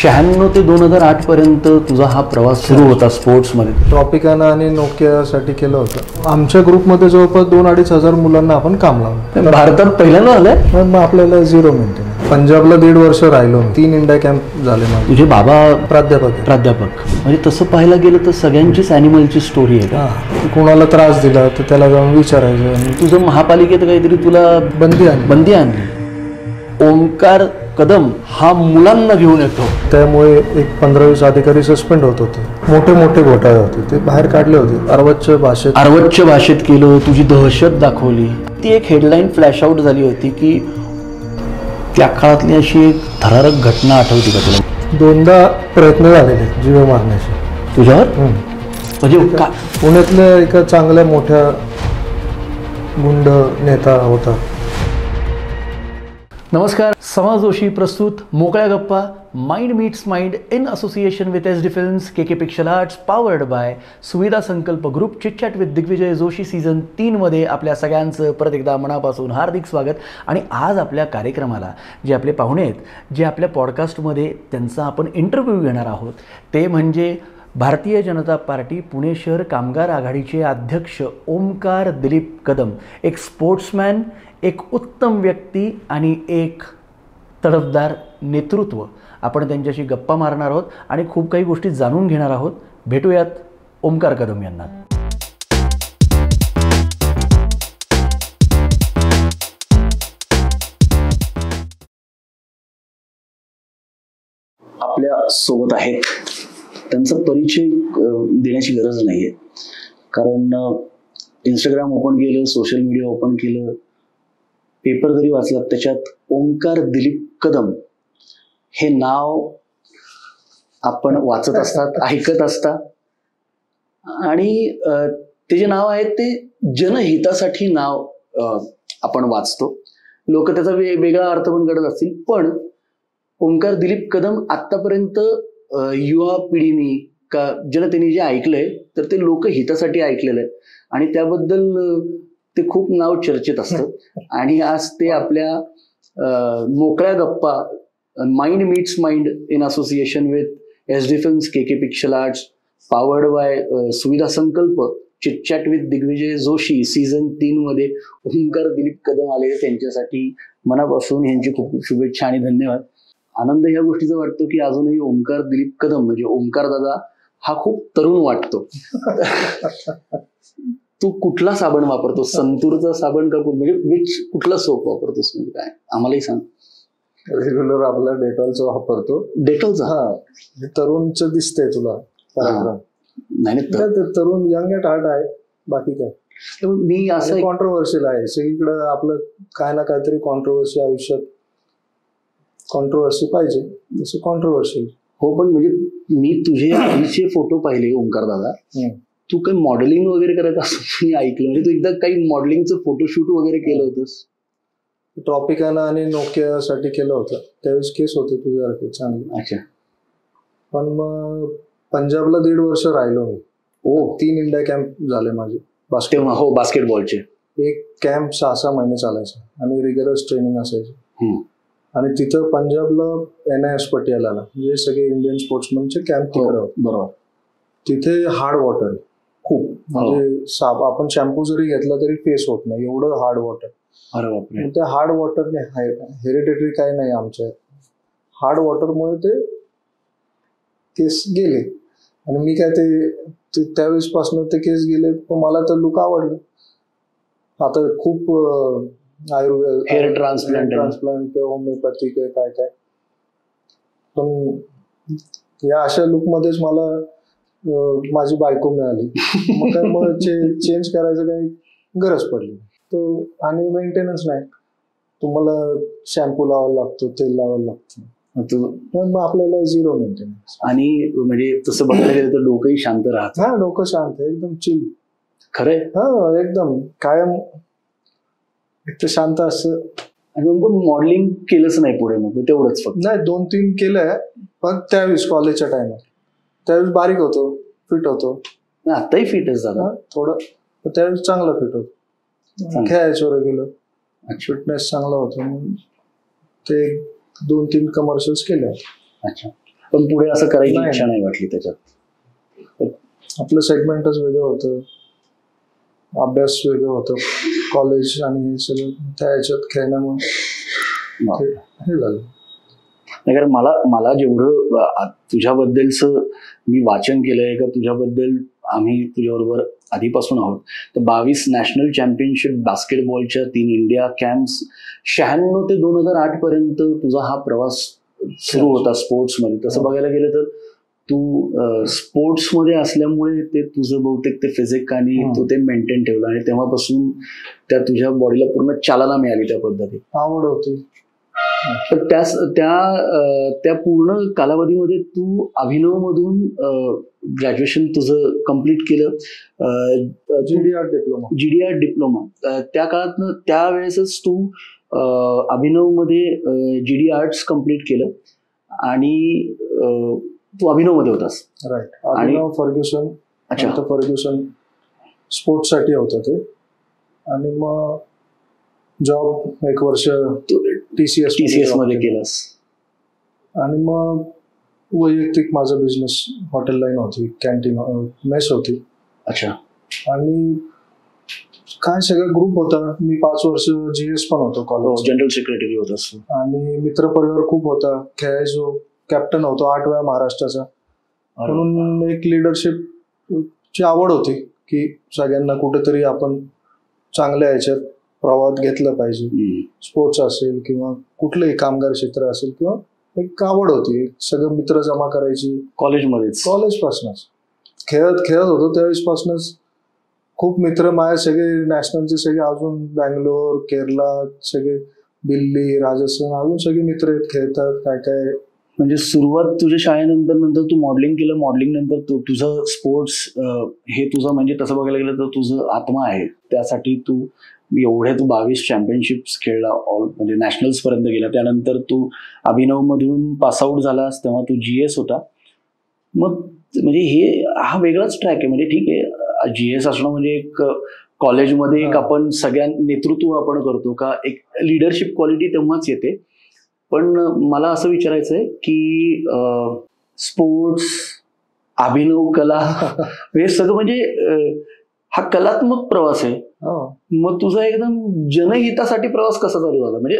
96 ते 2008 पर्यंत तुझा हा प्रवास सुरू होता स्पोर्ट्समध्ये. ट्रॉपिकाना आणि नोकियासाठी केलं होतं. आमच्या ग्रुपमध्ये जवळपास 2-2.5 हजार मुलांना आपण काम लावलं. भारतात पहिल्यांदा आलंय. मग आपल्याला 0 मेंटेन. पंजाबला 1.5 वर्ष राहिलो. 3 इंडिया कॅम्प झाले माझे. तुझे बाबा प्राध्यापक म्हणजे तसं पाहायला गेलं तर सगळ्यांचीच ॲनिमलची स्टोरी आहे का? कोणाला त्रास दिला तर त्याला जाऊन विचारायचं. तुझं महापालिकेत काहीतरी तुला बंदी आणली. ओमकार कदम हा मुलांना घेऊन येतो, त्यामुळे एक 15-20 अधिकारी सस्पेंड होत होते. मोठे मोठे घोटाळे होते ते बाहेर काढले होते. अर्वच्च भाषेत केलं. तुझी दहशत दाखवली. ती एक हेडलाईन फ्लॅश आउट झाली होती की त्या काळातली अशी एक थरारक घटना आठवती का तुला? 2दा प्रयत्न झालेले जीवे मारण्याचे तुझ्यावर. म्हणजे पुण्यातल्या एका चांगल्या मोठ्या गुंड नेता होता. नमस्कार. समा जोशी प्रस्तुत मोकळ्या गप्पा, mind meets mind in association with SD films, KK picture arts, powered by Suvidha Sankalp group, chitchat with Digvijay Joshi season 3 मध्ये आपल्या सगळ्यांचं परत एकदा मनापासून हार्दिक स्वागत. आणि आज आपल्या कार्यक्रमाला जे आपले पाहुणे आहेत, जे आपल्या पॉडकास्टमध्ये त्यांचा आपण इंटरव्ह्यू घेणार आहोत, ते म्हणजे भारतीय जनता पार्टी पुणे शहर कामगार आघाडीचे अध्यक्ष ओमकार दिलीप कदम. एक स्पोर्ट्समॅन, एक उत्तम व्यक्ती आणि एक तडफदार नेतृत्व. आपण त्यांच्याशी गप्पा मारणार आहोत आणि खूप काही गोष्टी जाणून घेणार आहोत. भेटूयात ओमकार कदम यांना. आपल्या सोबत आहेत. त्यांचा परिचय देण्याची गरज नाहीये, कारण इंस्टाग्राम ओपन केलं, सोशल मीडिया ओपन केलं, पेपर जरी वाचला त्याच्यात ओमकार दिलीप कदम हे नाव आपण वाचत असतात, ऐकत असतात. आणि ते जे नाव आहे ते जनहितासाठी नाव आपण वाचतो. लोक त्याचा वेगळा अर्थ पण करत असतील, पण ओमकार दिलीप कदम आतापर्यंत युवा पिढीने का जनतेने जे ऐकलंय तर ते लोक हितासाठी ऐकलेलं आहे आणि त्याबद्दल ते खूप नाव चर्चेत असतं. आणि आज ते आपल्या मोकळ्या गप्पा, mind meets mind in association with SD films, KK picture arts, powered by Suvidha Sankalp, chitchat with Digvijay Joshi season 3 मध्ये ओमकार दिलीप कदम आले. त्यांच्यासाठी मनापासून यांची खूप खूप शुभेच्छा आणि धन्यवाद. आनंद ह्या गोष्टीचा वाटतो की अजूनही ओमकार दिलीप कदम म्हणजे ओमकार दादा हा खूप तरुण वाटतो. तू कुठला साबण वापरतो? संतूरचा साबण का म्हणजे कुठला सोप वापरतोस? म्हणजे काय आम्हालाही सांग. रेग्युलर आपला डेटॉलचा वापरतो. डेटॉलचा? हा. तरुणच दिसतंय तुला? नाही, तरुण यंग ॲट हार्ट आहे. बाकी काय मी असं कॉन्ट्रोवर्शियल आहे. सगळीकडं आपलं काय ना काहीतरी कॉन्ट्रोवर्सी आयुष्यात. कॉन्ट्रोवर्सी पाहिजे, जसं कॉन्ट्रोवर्शियल. हो, पण म्हणजे मी तुझे आधीचे फोटो पाहिले ओमकार दादा. तू काही मॉडेलिंग वगैरे करायचं असं मी ऐकलं. म्हणजे तू एकदा काही मॉडेलिंगचं फोटोशूट वगैरे केलं होतंस? ट्रॉपिकाना आणि नोकियासाठी केलं होतं. त्यावेळेस केस होते तुझ्यासारखे चांगले. अच्छा. पण मग पंजाबला 1.5 वर्ष राहिलो मी. 3 इंडिया कॅम्प झाले माझे बास्केटबॉलचे. एक कॅम्प 6-6 महिने चालायचा आणि रिगरस ट्रेनिंग असायची. आणि तिथं पंजाबला NIS पटियालाला म्हणजे सगळे इंडियन स्पोर्ट्समनचे कॅम्प तिकडे होते. बरोबर. तिथे हार्ड वॉटर आहे खूप. म्हणजे आपण शॅम्पू जरी घेतला तरी फेस होत नाही, एवढं हार्ड वॉटर. त्या हार्ड वॉटरने हेरिडिटरी काही नाही आमच्या. हार्ड वॉटरमुळे ते केस गेले. आणि मी काय ते त्यावेळेस पासून ते केस गेले. पण मला तर लुक आवडलं. आता खूप आयुर्वेद, हेअर ट्रान्सप्लांट किंवा होमिओपॅथी काय काय. पण या अशा लुकमध्येच मला माझी बायको मिळाली. मग चेंज करायचं काही गरज पडली. तो आणि मेंटेनन्स नाही. तुम्हाला शॅम्पू लावायला लागतो, तेल लावायला लागतं. मग आपल्याला 0 मेंटेनन्स. आणि म्हणजे तसं बघायला गेलं तर डोकंही शांत राहतं. हा, डोकं शांत आहे, एकदम चिल. खरंय. हा, एकदम कायम एक तर शांत असं. आणि मग मॉडेलिंग केलंच नाही पुढे? मग तेवढंच फक्त? नाही, 2-3 केलंय. पण त्यावेळेस कॉलेजच्या टाइमात त्यावेळेस बारीक होतो, फिट होतो. आताही फिट आहे दादा थोडं. त्यावेळेस चांगलं फिट होतो. खेळायचो रेग्युलर. फिटनेस चांगला होता. ते 2-3 कमर्शियल्स केले. अच्छा. पण पुढे असं करायची नाही. इच्छा नाही वाटली त्याच्यात? आपलं सेगमेंटच वेगळं होतं, अभ्यास वेगळं होतं, कॉलेज आणि हे सगळं त्या ह्याच्यात खेळण्यामुळे हे झालं. नाही, कारण मला जेवढं तुझ्याबद्दलचं मी वाचन केलंय का तुझ्याबद्दल, आम्ही तुझ्याबरोबर आधीपासून आहोत, तर 22 नॅशनल चॅम्पियनशिप बास्केटबॉलच्या 3 इंडिया कॅम्प्स, 96 ते 2008 पर्यंत तुझा हा प्रवास सुरू होता स्पोर्ट्समध्ये. तसं बघायला गेलं तर तू स्पोर्ट्समध्ये असल्यामुळे ते तुझं बहुतेक ते फिजिक आणि तू ते मेंटेन ठेवलं आणि तेव्हापासून त्या तुझ्या बॉडीला पूर्ण चालना मिळाली त्या पद्धतीत. आवड होती. तर त्या पूर्ण कालावधीमध्ये तू अभिनवमधून ग्रॅज्युएशन तुझं कम्प्लीट केलं, GDR डिप्लोमा. त्या काळात त्यावेळेसच तू अभिनवमध्ये GD आर्ट्स कम्प्लीट केलं आणि तू अभिनवमध्ये होतास. राईट. अभिनव फर्ग्युसन. अच्छा. फर्ग्युसन स्पोर्ट्ससाठी होतं ते. आणि मग जॉब 1 वर्ष TCS मध्ये केलास. आणि मग वैयक्तिक माझा बिझनेस, हॉटेल लाईन होती, कॅन्टीन, मेस होती. अच्छा. आणि काय सगळा ग्रुप होता. मी 5 वर्ष GS पण होतो कॉलेज, जनरल सेक्रेटरी होतास. आणि मित्रपरिवार खूप होता. खेळायचो, कॅप्टन होतो 8 वेळा महाराष्ट्राचा. म्हणून एक लिडरशिप ची आवड होती की सगळ्यांना कुठेतरी आपण चांगल्या ह्याच्यात प्रवाहात घेतलं पाहिजे. स्पोर्ट्स असेल किंवा कुठलंही कामगार क्षेत्र असेल, किंवा एक आवड होती. सगळं मित्र जमा करायची कॉलेजपासूनच. खेळत होतो त्यावेळेसपासूनच. खूप मित्र माझे सगळे नॅशनलचे, सगळे अजून बँगलोर, केरला, सगळे दिल्ली, राजस्थान, अजून सगळे मित्र आहेत, खेळतात. काय म्हणजे सुरुवात तुझ्या शाळेनंतर तू मॉडेलिंग केलं. मॉडेलिंग नंतर तुझं स्पोर्ट्स हे तुझं, म्हणजे तसं बघायला गेलं तर तुझं आत्मा आहे. त्यासाठी तू 22 चॅम्पियनशिप्स खेळला, म्हणजे नॅशनल्स पर्यंत गेला. त्यानंतर तू अभिनवमधून पासआउट झालास तेव्हा तू GS होता. मग म्हणजे हा वेगळाच ट्रॅक आहे. म्हणजे ठीक आहे, GS असणं म्हणजे एक कॉलेजमध्ये एक आपण सगळ्या नेतृत्व आपण करतो का, एक लिडरशिप क्वालिटी तेव्हाच येते. पण मला असं विचारायचं आहे की स्पोर्ट्स, अभिनव, कला हे सगळं म्हणजे हा कलात्मक प्रवास आहे. मग तुझा एकदम जनहितासाठी प्रवास कसा चालू झाला? म्हणजे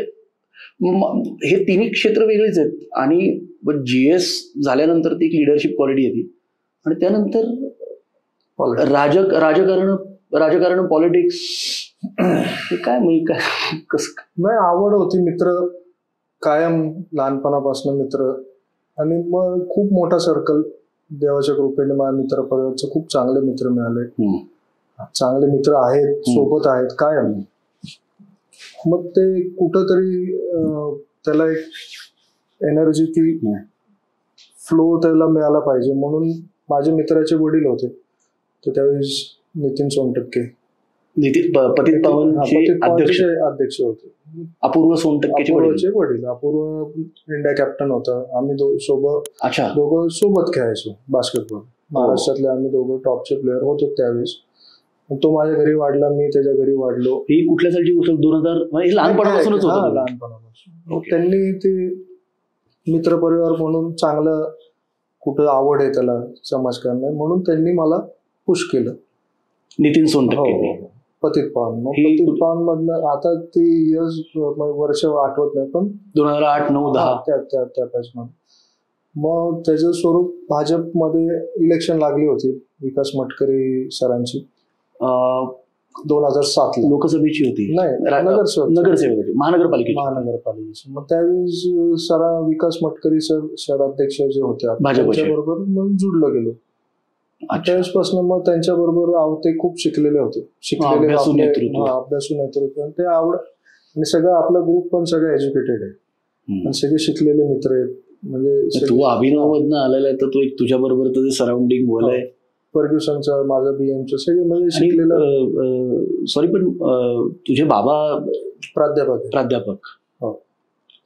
हे तिन्ही क्षेत्र वेगळेच आहेत, आणि GS झाल्यानंतर ती एक लिडरशिप क्वालिटी येते, आणि त्यानंतर राजकारण, पॉलिटिक्स, काय नाही, आवड होती. मित्र कायम लहानपणापासून मित्र. आणि मग खूप मोठा सर्कल, देवाच्या कृपेने माझ्या मित्र परिवारचे खूप चांगले मित्र मिळाले. चांगले मित्र आहेत, सोबत आहेत कायम. मग ते कुठंतरी त्याला एक एनर्जी, ती फ्लो त्याला मिळाला पाहिजे. म्हणून माझे मित्राचे वडील होते, तर त्यावेळेस नितीन सोनटक्के, पतित पावनचे अध्यक्ष होते. अपूर्व सोनटक्केचे वडील. अपूर्व इंडिया कॅप्टन होता. आम्ही दोघं सोबत खेळायचो बास्केटबॉल. महाराष्ट्रातले आम्ही दोघं टॉपचे प्लेअर होतो त्यावेळेस. तो माझ्या घरी वाढला, मी त्याच्या घरी वाढलो. ही कुठल्या सालची गोष्ट? 2000? लहानपणापासूनच होतं. लहानपणापासून. त्यांनी ते मित्रपरिवार म्हणून चांगलं, कुठं आवड आहे त्याला समाजकारण, म्हणून त्यांनी मला पुश केलं. नितीन सोनटक्के. पतित पावन. मग पतित पावन मधनं आता ती वर्ष आठवत नाही, पण 2008, 9, 10 त्या बॅचमध्ये. मग त्याचं स्वरूप भाजपमध्ये इलेक्शन लागली होती विकास मटकरी सरांची 2007 ला. लोकसभेची होती? नाही, नगरसेवकाची, महानगरपालिकेची. मग त्यावेळेस विकास मटकरी शहराध्यक्ष जे होते त्यांच्याबरोबर मग जुडलो गेलो. त्यावेळेसपासून मग त्यांच्याबरोबर ते खूप शिकलेले होते, अभ्यासू नेतृत्व. ते आवड, आणि सगळं आपला ग्रुप पण सगळं एज्युकेटेड आहे, सगळे शिकलेले मित्र आहेत. म्हणजे तू अभिनवमधनं आलेला आहे, तर तू एक तुझ्या बरोबर तुझं सराउंडिंग बोलाय. फर्ग्युसनचा, माझा BMचं, सगळे म्हणजे शिकलेलं. सॉरी, पण तुझे बाबा प्राध्यापक. हो,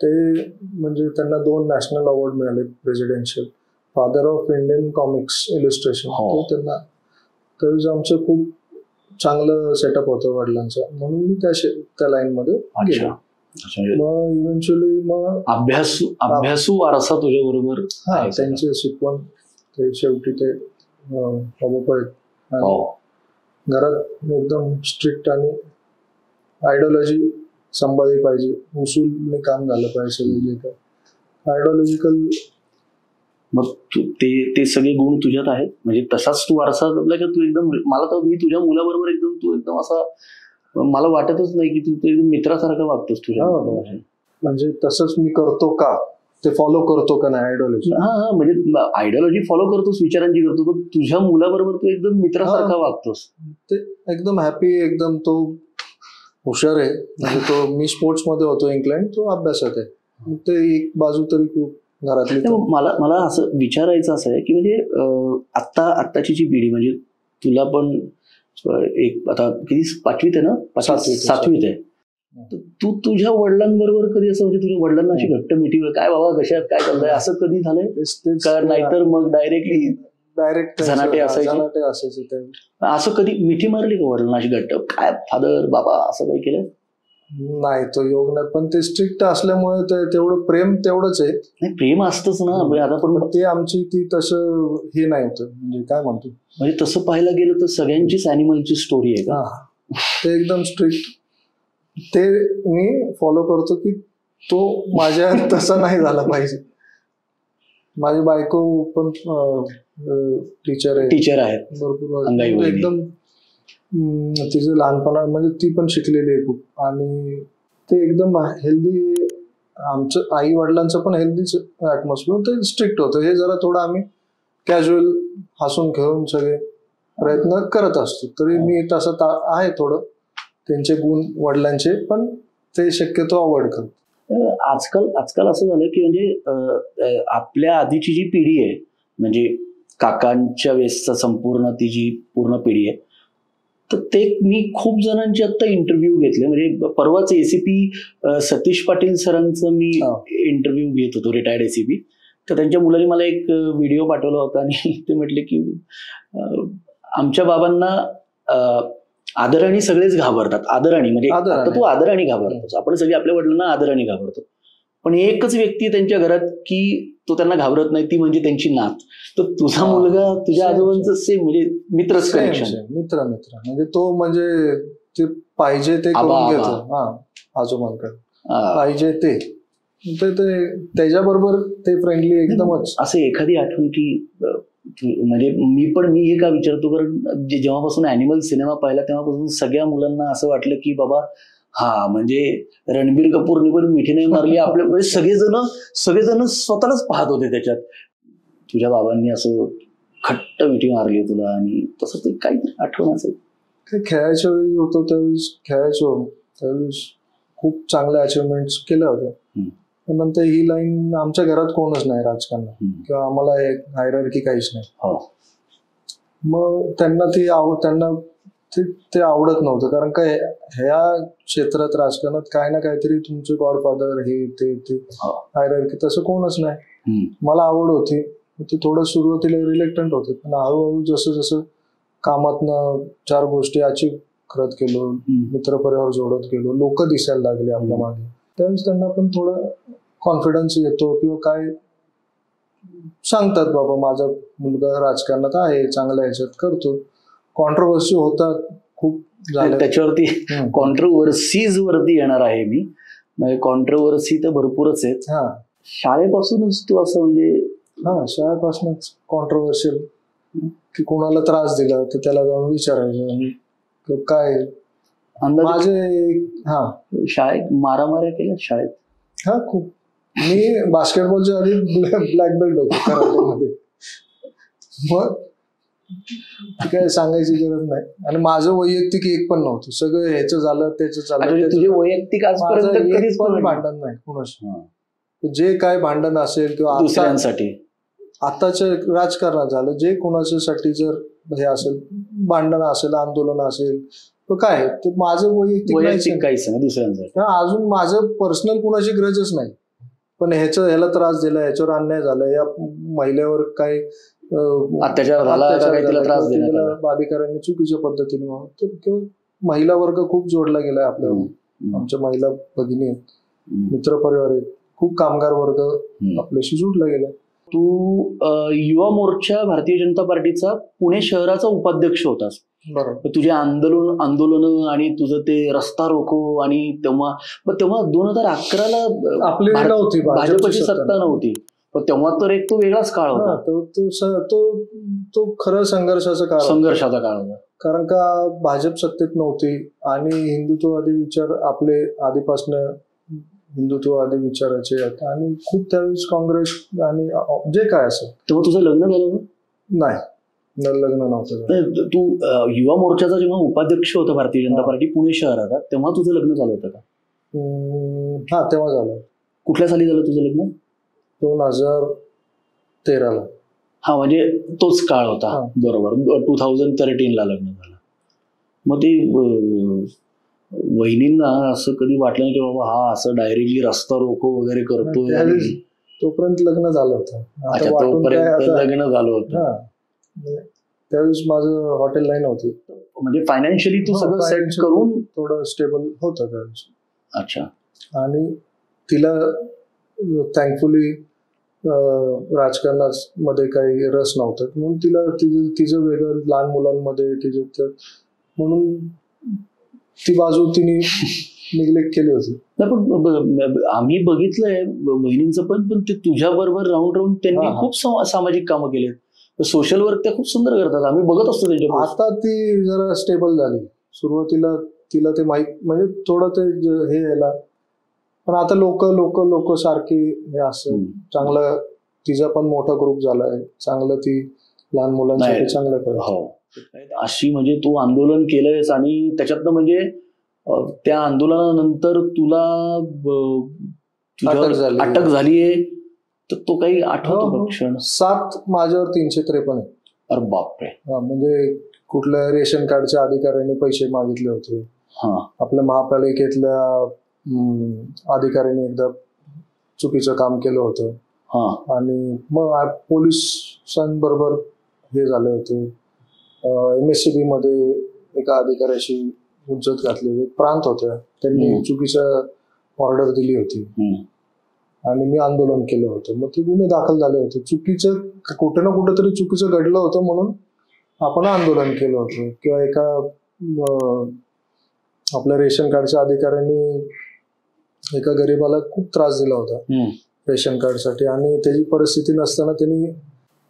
ते म्हणजे त्यांना 2 नॅशनल अवॉर्ड मिळाले, presidential, father of Indian comics illustration. त्यांना तर आमचं खूप चांगलं सेटअप होतं वडिलांचं, म्हणून मी त्या लाईन मध्ये गेलो. मग इव्हेंच्युअली मग अभ्यासू वारसा तुझ्या बरोबर. हा, त्यांचे शिकवण ते शेवटी ते बाबा आहेत घरात एकदम स्ट्रिक्ट आणि आयडिओलॉजी सांभाळली पाहिजे, उसूलने काम झालं पाहिजे सगळं जे काय आयडिओलॉजिकल. मग ते सगळे गुण तुझ्यात आहेत, म्हणजे तसाच तू वारसा जपला की तू एकदम, मला तर मी तुझ्या मुलाबरोबर एकदम तू एकदम असा, मला वाटतच नाही की तू एकदम मित्रासारखा वागतोस तुझ्या. म्हणजे तसंच मी करतो का, ते फॉलो करतो का नाही आयडिओलॉजी. हा, म्हणजे आयडिओलॉजी फॉलो करतोस, विचारांची करतो, पण तुझ्या मुलाबरोबर तू एकदम मित्रासारखा वागतोस. ते एकदम हॅपी, एकदम तो हुशार आहे. म्हणजे तो, मी स्पोर्ट्स मध्ये होतो इन्क्लाइंड, तो अभ्यासात आहे. ते एक बाजू तरी खूप घरातली. मला असं विचारायचं असं आहे की म्हणजे आत्ताची जी पिढी, म्हणजे तुला पण एक आता किती 5वीत आहे ना, 7वीत आहे, तू तुझ्या वडिलांबरोबर कधी असं, म्हणजे तुझ्या वडिलांना अशी घट्ट मिठी, काय बाबा कशात काय चाललंय, असं कधी झालंय? नाहीतर मग डायरेक्ट झनाटे असायचे, असं कधी मिठी मारली का वडिलांना अशी घट्ट, काय फादर बाबा असं काही केलं? नाही, तो योग नाही. पण ते स्ट्रिक्ट असल्यामुळे तेवढं प्रेम तेवढंच आहे. नाही, प्रेम असतंच ना. आता पण ते आमची ती तसं हे नाही होतं, म्हणजे काय म्हणतो, म्हणजे तसं पाहायला गेलं तर सगळ्यांचीच ॲनिमलची स्टोरी आहे का? ते एकदम स्ट्रिक्ट. ते मी फॉलो करतो की तो माझ्या तसा नाही झाला पाहिजे. माझी बायको पण टीचर आहे भरपूर, एकदम तिचं लहानपणा, म्हणजे ती पण शिकलेली आहे खूप, आणि ते एकदम हेल्दी. आमचं आई वडिलांचं पण हेल्दीच ॲटमॉस्फिअर, ते स्ट्रिक्ट होतं. हे जरा थोडं आम्ही कॅज्युअल हसून खेळून सगळे प्रयत्न करत असतो. तरी मी तसं आहे थोडं त्यांचे गुण वडिलांचे, पण ते शक्यतो अवॉइड करतो. आजकाल असं झालं की म्हणजे आपल्या आधीची जी पिढी आहे, म्हणजे काकांच्या वेळेसचा संपूर्ण ती जी पूर्ण पिढी आहे, तर ते मी खूप जणांचे आता इंटरव्ह्यू घेतले. म्हणजे परवाच ACP सतीश पाटील सरांचं मी इंटरव्ह्यू घेत होतो, रिटायर्ड ACP. तर त्यांच्या मुलांनी मला एक व्हिडिओ पाठवला होता आणि ते म्हटले की आमच्या बाबांना आदराने सगळेच घाबरतात. आदराने म्हणजे आता तू आदराने घाबरतोस, आपण सगळे आपल्या वडिलांना आदराने घाबरतो, पण एकच व्यक्ती त्यांच्या घरात की तो त्यांना घाबरत नाही, ती म्हणजे त्यांची नात. तर तुझा मुलगा तुझ्या आजोबांचं सेम, म्हणजे मित्रच कनेक्शन. मित्र म्हणजे तो, म्हणजे ते पाहिजे ते करून घेतो. आजोबांकडे पाहिजे ते त्याच्याबरोबर ते फ्रेंडली एकदमच. असं एखादी आठवण की, म्हणजे मी हे का विचारतो, कारण जेव्हापासून ॲनिमल सिनेमा पाहिला तेव्हापासून सगळ्या मुलांना असं वाटलं की बाबा म्हणजे रणबीर कपूरने पण मिठी नाही मारली आपल्या, म्हणजे सगळेजण स्वतःलाच पाहत होते त्याच्यात. तुझ्या बाबांनी असं खट्ट मिठी मारली तुला, आणि तसं ते काहीतरी आठवण असेल. खेळायच्या वेळी होतो त्यावेळेस त्यावेळेस खूप चांगल्या अचिव्हमेंट्स केल्या होत्या. नंतर ही लाईन, आमच्या घरात कोणच नाही राजकारणात, किंवा आम्हाला हायरार्की काहीच नाही. मग त्यांना ते आवडत नव्हतं, कारण काय ह्या क्षेत्रात राजकारणात काय ना काहीतरी तुमचे गॉडफादर हे ते हायरार्की, तसं कोणच नाही. मला आवड होती, ते थोडं सुरुवातीला रिलेक्टंट होते, पण हळूहळू जसं जसं कामातनं 4 गोष्टी अचीव्ह करत गेलो, मित्रपरिवार जोडत गेलो, लोक दिसायला लागले आपल्या मागे, त्यावेळेस त्यांना पण थोडं कॉन्फिडन्स येतो, किंवा काय सांगतात बाबा माझा मुलगा राजकारणात आहे, चांगल्या ह्याच्यात करतो. कॉन्ट्रोवर्सी होतात खूप झाल्या, त्याच्यावरती कॉन्ट्रोवर्सीज वरती येणार आहे मी. म्हणजे कॉन्ट्रोवर्सी तर भरपूरच आहेत. शाळेपासूनच तू असं, म्हणजे शाळेपासूनच कॉन्ट्रोवर्शियल, की कोणाला त्रास दिला तर त्याला जाऊन विचारायचं काय. माझे शाळेत मारामाऱ्या केल्या शाळेत? खूप. मी बास्केटबॉलच्या आधी ब्लॅक बेल्ट होतो कराटेमध्ये. मग काय सांगायची गरज नाही. आणि माझं वैयक्तिक एक पण नव्हतं, सगळं ह्याचं झालं त्याचं झालं. तुझे वैयक्तिक आजपर्यंत कधीच पण भांडण नाही कुणाचं. जे काय भांडण असेल किंवा दुसऱ्यांसाठी, आताच्या राजकारणात झालं, जे कुणाच्यासाठी जर हे असेल, भांडण असेल, आंदोलन असेल, तर काय ते माझं वैयक्तिक काहीच नाही दुसऱ्यांसाठी. अजून माझं पर्सनल कुणाची गरजच नाही. पण ह्याला त्रास दिला, ह्याच्यावर अन्याय झाला, या महिलेवर काय अत्याचार झाला, अधिकाऱ्यांनी चुकीच्या पद्धतीने, तर महिला वर्ग खूप जोडला गेलाय आपल्या, आमच्या महिला भगिनी आहेत. मित्रपरिवार आहेत, खूप कामगार वर्ग आपल्याशी जुडला गेला. तू युवा मोर्चा भारतीय जनता पार्टीचा पुणे शहराचा उपाध्यक्ष होतास. बरोबर. तुझे आंदोलन आणि तुझं ते रस्ता रोको आणि तेव्हा 2011ला आपली नव्हती भाजपची सत्ता नव्हती, पण तेव्हा तर एक तो वेगळाच काळ होता. तो खरं संघर्षाचा काळ होता. कारण का भाजप सत्तेत नव्हती आणि हिंदुत्ववादी विचार आपले आधीपासून हिंदुत्ववादी विचाराचे आहेत आणि खूप त्यावेळेस काँग्रेस आणि जे काय असेल. तेव्हा तुझं लग्न झालं? नाही, लग्न नव्हतं. तू युवा मोर्चाचा जेव्हा उपाध्यक्ष होता भारतीय जनता पार्टी पुणे शहरात, तेव्हा तुझं लग्न झालं होतं का? हा, तेव्हा झालं. कुठल्या साली झालं तुझं लग्न? 2013ला. हा, म्हणजे तोच काळ होता. बरोबर, 2013ला लग्न झालं. मग ते वहिनींना असं कधी वाटलं नाही की बाबा हा असं डायरेक्टली रस्ता रोको वगैरे करतोय? तोपर्यंत लग्न झालं होतं. तोपर्यंत लग्न झालं होतं. त्यावेळेस माझं हॉटेल लाईन होती, म्हणजे फायनान्शियली तू सगळं सेट करून थोडं स्टेबल होतं त्यावेळेस. अच्छा. आणि तिला थँकफुली राजकारणामध्ये काही रस नव्हता, म्हणून तिला तिचं वेगळं लहान मुलांमध्ये तिचं म्हणून ती बाजू तिने निग्लेक्ट केली होती. पण आम्ही बघितलंय बहिणींचं पण ते तुझ्या बरोबर राहून त्यांनी खूप सामाजिक कामं केलेत. सोशल वर्क त्या खूप सुंदर करतात, आम्ही बघत असतो त्यांच्या. आता ती जरा स्टेबल झाली. सुरुवातीला तिला ते माहीत, म्हणजे थोडं ते हे यायला, पण आता लोक सारखी हे असं चांगलं. तिचा पण मोठा ग्रुप झालाय चांगलं, ती लहान मुलांसाठी चांगलं करत. अशी म्हणजे तू आंदोलन केलंयस आणि त्याच्यातनं म्हणजे त्या आंदोलनानंतर तुला अटक झालीये, तर तो काही आठवतो का क्षण? 7 माझ्यावर 353 आहे. अरे बापरे. म्हणजे कुठल्या रेशन कार्डच्या अधिकाऱ्यांनी पैसे मागितले होते. आपल्या महापालिकेतल्या अधिकाऱ्यांनी एकदा चुकीचं काम केलं होतं. आणि मग पोलिसांबरोबर हे झाले होते. MSCB मध्ये एका अधिकाऱ्याशी हुज्जत घातली. प्रांत होत्या, त्यांनी चुकीचं ऑर्डर दिली होती आणि मी आंदोलन केलं होतं. मग ते गुन्हे दाखल झाले होते. चुकीचं कुठे ना कुठेतरी चुकीचं घडलं होतं म्हणून आपण आंदोलन केलं होतं. किंवा एका आपल्या रेशन कार्डच्या अधिकाऱ्यांनी एका गरीबाला खूप त्रास दिला होता रेशन कार्डसाठी, आणि त्याची परिस्थिती नसताना त्यांनी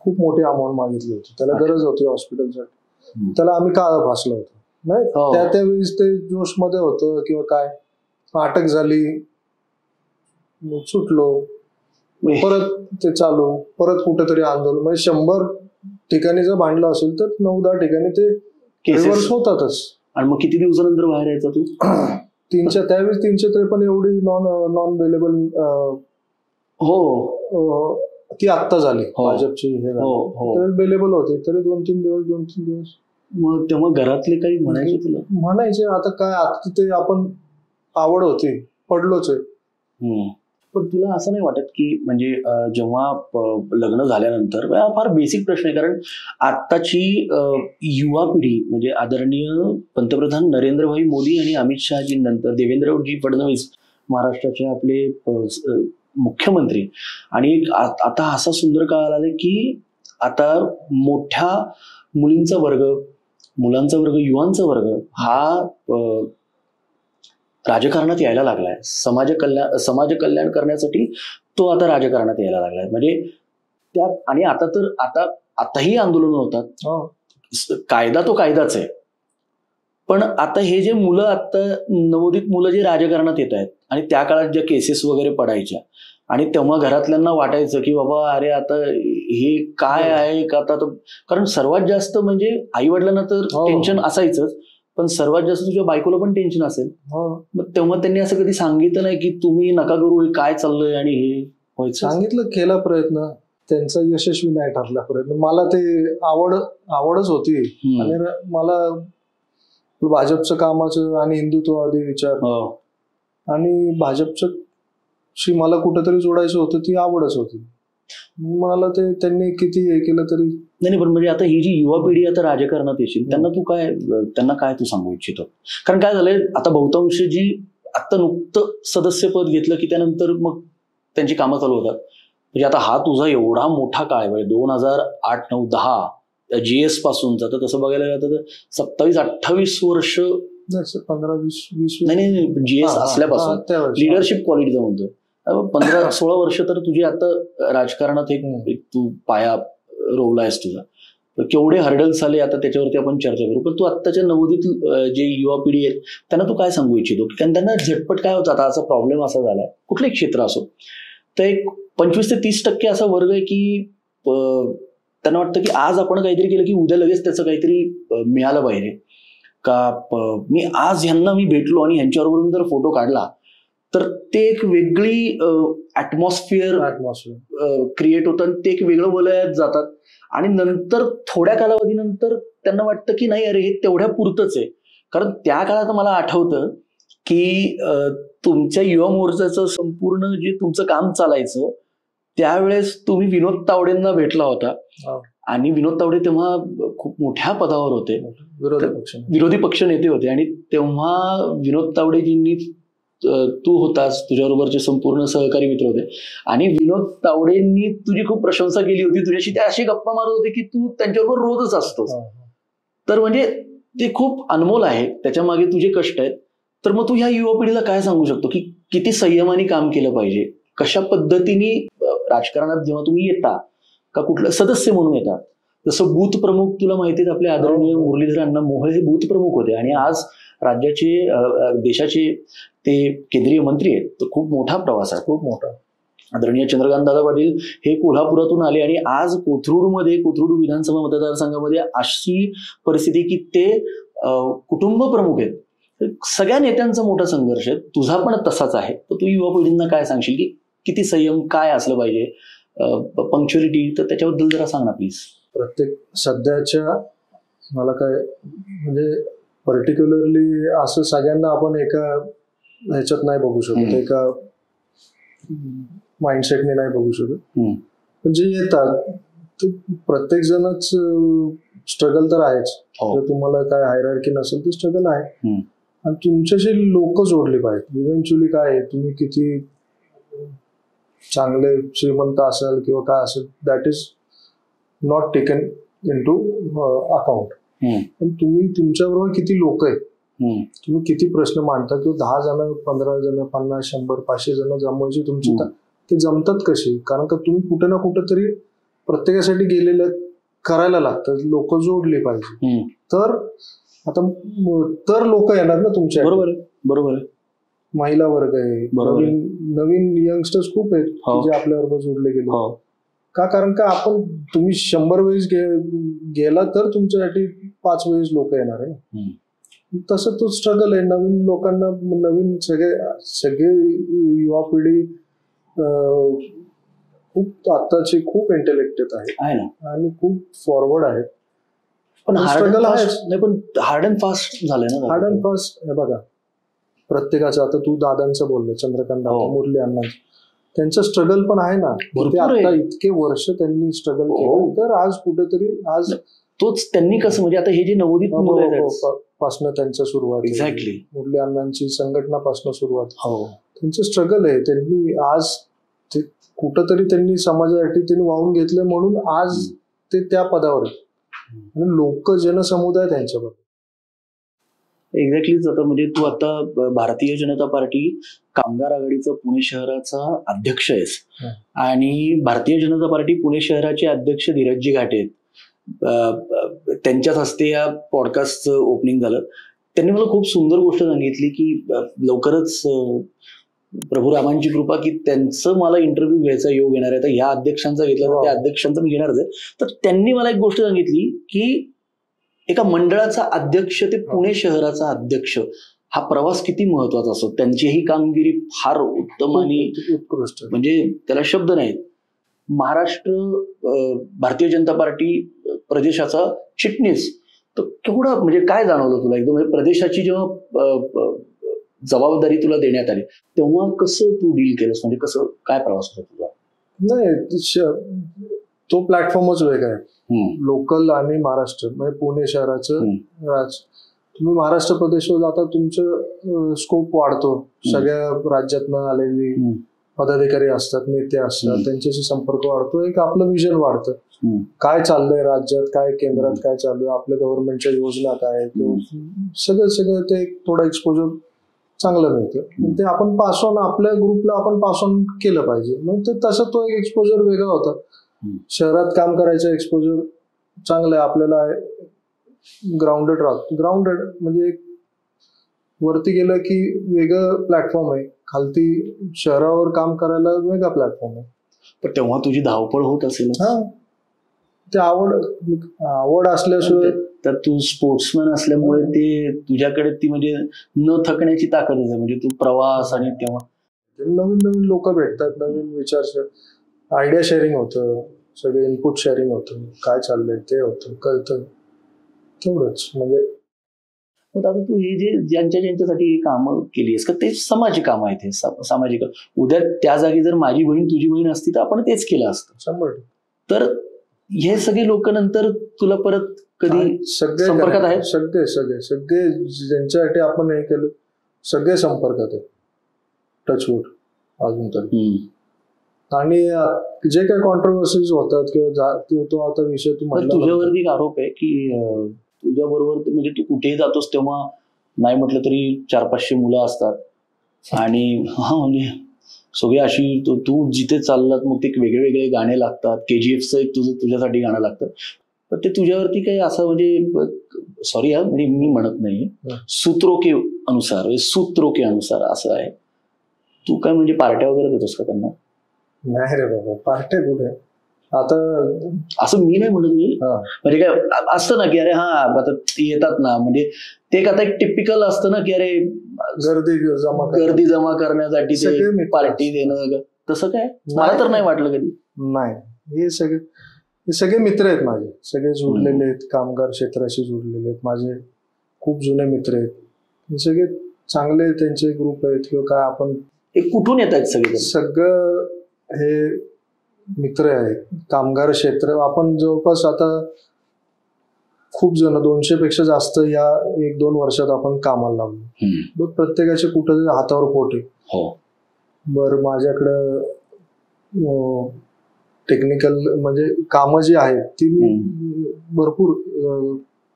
खूप मोठी अमाऊंट मागितली होती. त्याला गरज होती हॉस्पिटलसाठी. त्याला आम्ही काळं फासलं होतं. नाही, त्यावेळेस ते जोश मध्ये होतं किंवा काय, अटक झाली, सुटलो, परत ते चालू, परत कुठेतरी आंदोलन. म्हणजे 100 ठिकाणी जर भांडलं असेल तर 9-10 ठिकाणी ते रिव्हर्स होतातच. आणि मग किती दिवसानंतर बाहेर यायचा तू? त्यावेळेस 353 एवढी नॉन अवेलेबल ती आत्ता झाली भाजपची. हे अवेलेबल होते तरी 2-3 दिवस. मग तेव्हा घरातले काही म्हणायचे तुला? म्हणायचे आता काय, आता ते आपण आवड होती, पडलोच आहे. पण तुला असं नाही वाटत की म्हणजे जेव्हा लग्न झाल्यानंतर, फार बेसिक प्रश्न आहे, कारण आत्ताची युवा पिढी म्हणजे आदरणीय पंतप्रधान नरेंद्रभाई मोदी आणि अमित शहाजी नंतर देवेंद्रजी फडणवीस महाराष्ट्राचे आपले मुख्यमंत्री, आणि आता असा सुंदर काळ आला की आता मोठ्या मुलींचा वर्ग, मुलांचा वर्ग, युवांचा वर्ग हा राजकारणात यायला लागलाय. समाज कल्याण करण्यासाठी तो आता राजकारणात यायला लागलाय. म्हणजे त्या, आणि आताही आंदोलन होतात. कायदा तो कायदाच आहे, पण आता हे जे मुलं, आता नवोदित मुलं जे राजकारणात येत आहेत, आणि त्या काळात ज्या केसेस वगैरे पडायच्या, आणि तेव्हा घरातल्यांना वाटायचं की बाबा अरे आता हे काय आहे का, आता कारण सर्वात जास्त म्हणजे आई वडिलांना तर टेन्शन असायचंच, पण सर्वात जास्त तुझ्या बायकोला पण टेन्शन असेल. मग तेव्हा त्यांनी असं कधी सांगितलं नाही की तुम्ही नका करू, हे काय चाललंय आणि हे व्हायचं? सांगितलं, केला प्रयत्न, त्यांचा यशस्वी नाही ठरला प्रयत्न. मला ते आवडच होती आणि मला भाजपचं कामाचं आणि हिंदुत्ववादी विचार आणि भाजपची मला कुठेतरी जोडायचं होतं, ती आवडच होती. मला ते त्यांनी किती हे केलं तरी नाही. पण म्हणजे आता ही जी युवा पिढी आता राजकारणात येशील, त्यांना काय तू सांगू इच्छितो? कारण काय झालंय, आता बहुतांश जी आता नुकतं सदस्यपद घेतलं की त्यानंतर मग त्यांची कामं चालू होतात. म्हणजे आता हा तुझा एवढा मोठा काळ आहे, 2008, 9, 10 GS पासूनचा, तर तसं बघायला गेलं तर 27-28 वर्ष 15-20 नाही GS असल्यापासून लिडरशिप क्वालिटीचा म्हणतोय. 15-16 वर्ष तर तुझी आता राजकारणात एक तू पाया रोवलायस तुझा. केवढे हर्डल्स आले आता त्याच्यावरती आपण चर्चा करू. पण तू आत्ताच्या नवोदित जे युवा पिढी आहेत त्यांना तू काय सांगू इच्छितो? कारण त्यांना झटपट काय होतं, आता असा प्रॉब्लेम असा झालाय कुठलंही क्षेत्र असो, तर एक 25 ते 30% असा वर्ग आहे की त्यांना वाटतं की आज आपण काहीतरी केलं की उद्या लगेच त्याचं काहीतरी मिळालं पाहिजे का. मी आज ह्यांना मी भेटलो आणि ह्यांच्याबरोबर मी जर फोटो काढला तर ते एक वेगळी ॲटमॉस्फिअर क्रिएट होतं आणि ते एक वेगळं वलयात जातात. आणि नंतर थोड्या कालावधीनंतर त्यांना वाटतं की नाही अरे हे तेवढ्या पुरतच आहे. कारण त्या काळात मला आठवतं की तुमच्या युवा मोर्चाचं संपूर्ण जे तुमचं काम चालायचं त्यावेळेस तुम्ही विनोद तावडेंना भेटला होता. आणि विनोद तावडे तेव्हा खूप मोठ्या पदावर होते, विरोधी पक्ष नेते होते. आणि तेव्हा विनोद तावडेजींनी, तू होतास, तुझ्याबरोबरचे संपूर्ण सहकारी मित्र होते, आणि विनोद तावडेंनी तुझी खूप प्रशंसा केली होती. तुझ्याशी ते अशी गप्पा मारत होते की तू त्यांच्याबरोबर रोजच असतोस. तर म्हणजे ते खूप अनमोल आहे, त्याच्या मागे तुझे कष्ट आहेत. तर मग तू ह्या युवा पिढीला काय सांगू शकतो की किती संयमाने काम केलं पाहिजे, कशा पद्धतीने राजकारणात जेव्हा तुम्ही येता का कुठलं सदस्य म्हणून येतात, जसं बूथ प्रमुख तुला माहिती आहे आपले आदरणीय मुरलीधर अण्णा मोहोळ हे बूथ प्रमुख होते आणि आज राज्याचे देशाचे ते केंद्रीय मंत्री आहेत. तर खूप मोठा प्रवास आहे, खूप मोठा. आदरणीय चंद्रकांत दादा पाटील हे कोल्हापुरातून आले आणि आज कोथरूड विधानसभा मतदारसंघामध्ये अशी परिस्थिती की ते कुटुंब प्रमुख आहेत. सगळ्या नेत्यांचा मोठा संघर्ष आहे, तुझा पण तसाच आहे. तर तू युवा पिढींना काय सांगशील की किती संयम काय असलं पाहिजे, पंक्च्युअलिटी, तर त्याच्याबद्दल जरा सांग ना प्लीज. प्रत्येक सध्याच्या मला काय म्हणजे पर्टिक्युलरली असं सगळ्यांना आपण एका ह्याच्यात नाही बघू शकत, एका माइंडसेटने नाही बघू शकत. पण जे येतात ते प्रत्येक जणच स्ट्रगल तर आहेच. जर तुम्हाला काय हायरार्की नसेल तर स्ट्रगल आहे. आणि तुमच्याशी लोक जोडली पाहिजे. इव्हेंच्युअली काय आहे, तुम्ही किती चांगले श्रीमंत असाल किंवा काय असेल, that is not taken into account. पण तुम्ही तुमच्याबरोबर किती लोक आहेत, तुम्ही किती प्रश्न मांडता, किंवा 10 जण 15 जण 50 100 500 जण जमवायचे तुमची, ते जमतात कसे? कारण का तुम्ही कुठे ना कुठे तरी प्रत्येकासाठी गेलेले करायला लागतं. लोक जोडली पाहिजे तर आता तर लोक येणार ना तुमच्या. बरोबर आहे. महिला वर्ग आहे, नवीन यंगस्टर्स खूप आहेत जे आपल्याबरोबर जोडले गेले. का? कारण का आपण तुम्ही 100 वेळेस गेला तर तुमच्यासाठी 5 वेळेस लोक येणार आहे. तसं तो स्ट्रगल आहे. नवीन लोकांना, नवीन सगळे युवा पिढी खूप आताची खूप इंटेलेक्टेड आहे आणि खूप फॉरवर्ड आहे. पण स्ट्रगल आहे. पण हार्ड अँड फास्ट झालंय ना. हार्ड अँड फास्ट हे बघा, प्रत्येकाचं. आता तू दादांचं बोललं, चंद्रकांत दादा, मुरली अण्णांचं, त्यांचं स्ट्रगल पण आहे ना. ते आता इतके वर्ष त्यांनी स्ट्रगल केलं, तर आज कुठेतरी आज तोच त्यांनी कसं, म्हणजे आता हे जे नवोदित पासनं त्यांचं सुरुवात, एक्झॅक्टली मुरली अण्णांची संघटनापासून सुरुवात, त्यांचं स्ट्रगल आहे. त्यांनी आज ते कुठंतरी त्यांनी समाजासाठी त्यांनी वाहून घेतलं, म्हणून आज ते त्या पदावर आहे. लोक जनसमुदाय त्यांच्याबरोबर. एक्झॅक्टलीच. आता म्हणजे तू आता भारतीय जनता पार्टी कामगार आघाडीचा पुणे शहराचा अध्यक्ष आहेस आणि भारतीय जनता पार्टी पुणे शहराचे अध्यक्ष धीरजजी घाटे आहेत. त्यांच्याच हस्ते या पॉडकास्टचं ओपनिंग झालं. त्यांनी मला खूप सुंदर गोष्ट सांगितली की लवकरच प्रभू रामांची कृपा की त्यांचं मला इंटरव्ह्यू घ्यायचा योग येणार आहे. तर ह्या अध्यक्षांचा घेतला तर त्या अध्यक्षांचा मी घेणारच आहे. तर त्यांनी मला एक गोष्ट सांगितली की एका मंडळाचा अध्यक्ष ते पुणे शहराचा अध्यक्ष, हा प्रवास किती महत्वाचा असतो. त्यांची ही कामगिरी फार उत्तम आणि उत्कृष्ट, म्हणजे त्याला शब्द नाहीत. महाराष्ट्र भारतीय जनता पार्टी प्रदेशाचा चिटणीस, तर केवढा म्हणजे काय जाणवलं तुला एकदम, म्हणजे प्रदेशाची जेव्हा जबाबदारी तुला देण्यात आली तेव्हा कसं तू डील केलंस, म्हणजे कसं काय प्रवास होता तुझा? नाही, तो प्लॅटफॉर्मच वेगळा आहे. लोकल आणि महाराष्ट्र म्हणजे पुणे शहराचं तुम्ही महाराष्ट्र प्रदेशवर जाता, तुमचं स्कोप वाढतो. सगळ्या राज्यातनं आलेली पदाधिकारी असतात, नेते असतात, त्यांच्याशी संपर्क वाढतो. एक आपलं विजन वाढतं, काय चाललंय राज्यात, काय केंद्रात काय चालू आहे, आपल्या गव्हर्नमेंटच्या योजना काय, सगळं ते थोडं एक्सपोजर चांगलं मिळतं. ते आपण पास ऑन, आपल्या ग्रुपला आपण पास ऑन केलं पाहिजे. मग ते तसं तो एक एक्सपोजर वेगळा होता. शहरात काम करायचं एक्सपोजर चांगलं आहे, आपल्याला ग्राउंडेड राहतो. ग्राउंडेड म्हणजे एक वरती गेलं की वेगळं प्लॅटफॉर्म आहे, खालती शहरावर काम करायला वेगळा प्लॅटफॉर्म आहे. पण तेव्हा तुझी धावपळ होत असेल. हा, ते आवड असल्याशिवाय. तर तू स्पोर्ट्समॅन असल्यामुळे ते तुझ्याकडे ती म्हणजे न थकण्याची ताकदच आहे. म्हणजे तू प्रवास आणि तेव्हा नवीन नवीन लोक भेटतात, नवीन विचार, आयडिया शेअरिंग होतं, सगळे इनपुट शेअरिंग होतं, काय चाललंय ते होतं, कळतं तेवढंच. म्हणजे आता तू हे जे ज्यांच्यासाठी ही कामं केली आहेस का, ते सामाजिक काम आहेत, हे सामाजिक. उद्या त्या जागी जर माझी बहीण तुझी बहीण असती तर आपण तेच केलं असतं. 100%. तर हे सगळे लोक नंतर तुला परत कधी संपर्कात आहेत? सगळे ज्यांच्यासाठी आपण हे केलं सगळे संपर्कात आहेत, टचवूड अजून तरी. आणि जे काही कॉन्ट्रोवर्सीज होतात किंवा तो आता विषय तू म्हटला, तुझ्यावरती एक आरोप आहे की तुझ्या बरोबर म्हणजे तू कुठेही जातोस तेव्हा नाही म्हटलं तरी 400-500 मुलं असतात आणि म्हणजे सगळी अशी तू जिथे चाललात मग ते वेगळे वेगळे गाणे लागतात. KGFचं एक तुझ्यासाठी गाणं लागतं. पण ते तुझ्यावरती काही असं म्हणजे सॉरी म्हणजे मी म्हणत नाही, सूत्रों के अनुसार असं आहे. तू काय म्हणजे पार्ट्या वगैरे देतोस का त्यांना? नाही रे बाबा, पार्ट्या कुठे आता, असं मी नाही म्हणत. मी म्हणजे काय असतं ना की अरे हा आता येतात ना, म्हणजे ते आता एक टिपिकल असतं ना की अरे गर्दी जमा करण्यासाठी ते पार्टी देणं, तसं काय मला तर नाही वाटलं कधी. नाही, हे सगळे मित्र आहेत माझे, सगळे जुडलेले आहेत, कामगार क्षेत्राशी जुडलेले आहेत, माझे खूप जुने मित्र आहेत. हे सगळे चांगले त्यांचे ग्रुप आहेत किंवा काय. आपण कुठून येत आहेत सगळं हे मित्र आहेत. कामगार क्षेत्र आपण जवळपास आता खूप जण 200 पेक्षा जास्त या 1-2 वर्षात आपण कामाला लागलो. प्रत्येकाचे कुठं हातावर पोट आहे. बरं, माझ्याकडं टेक्निकल म्हणजे कामं जी आहेत ती भरपूर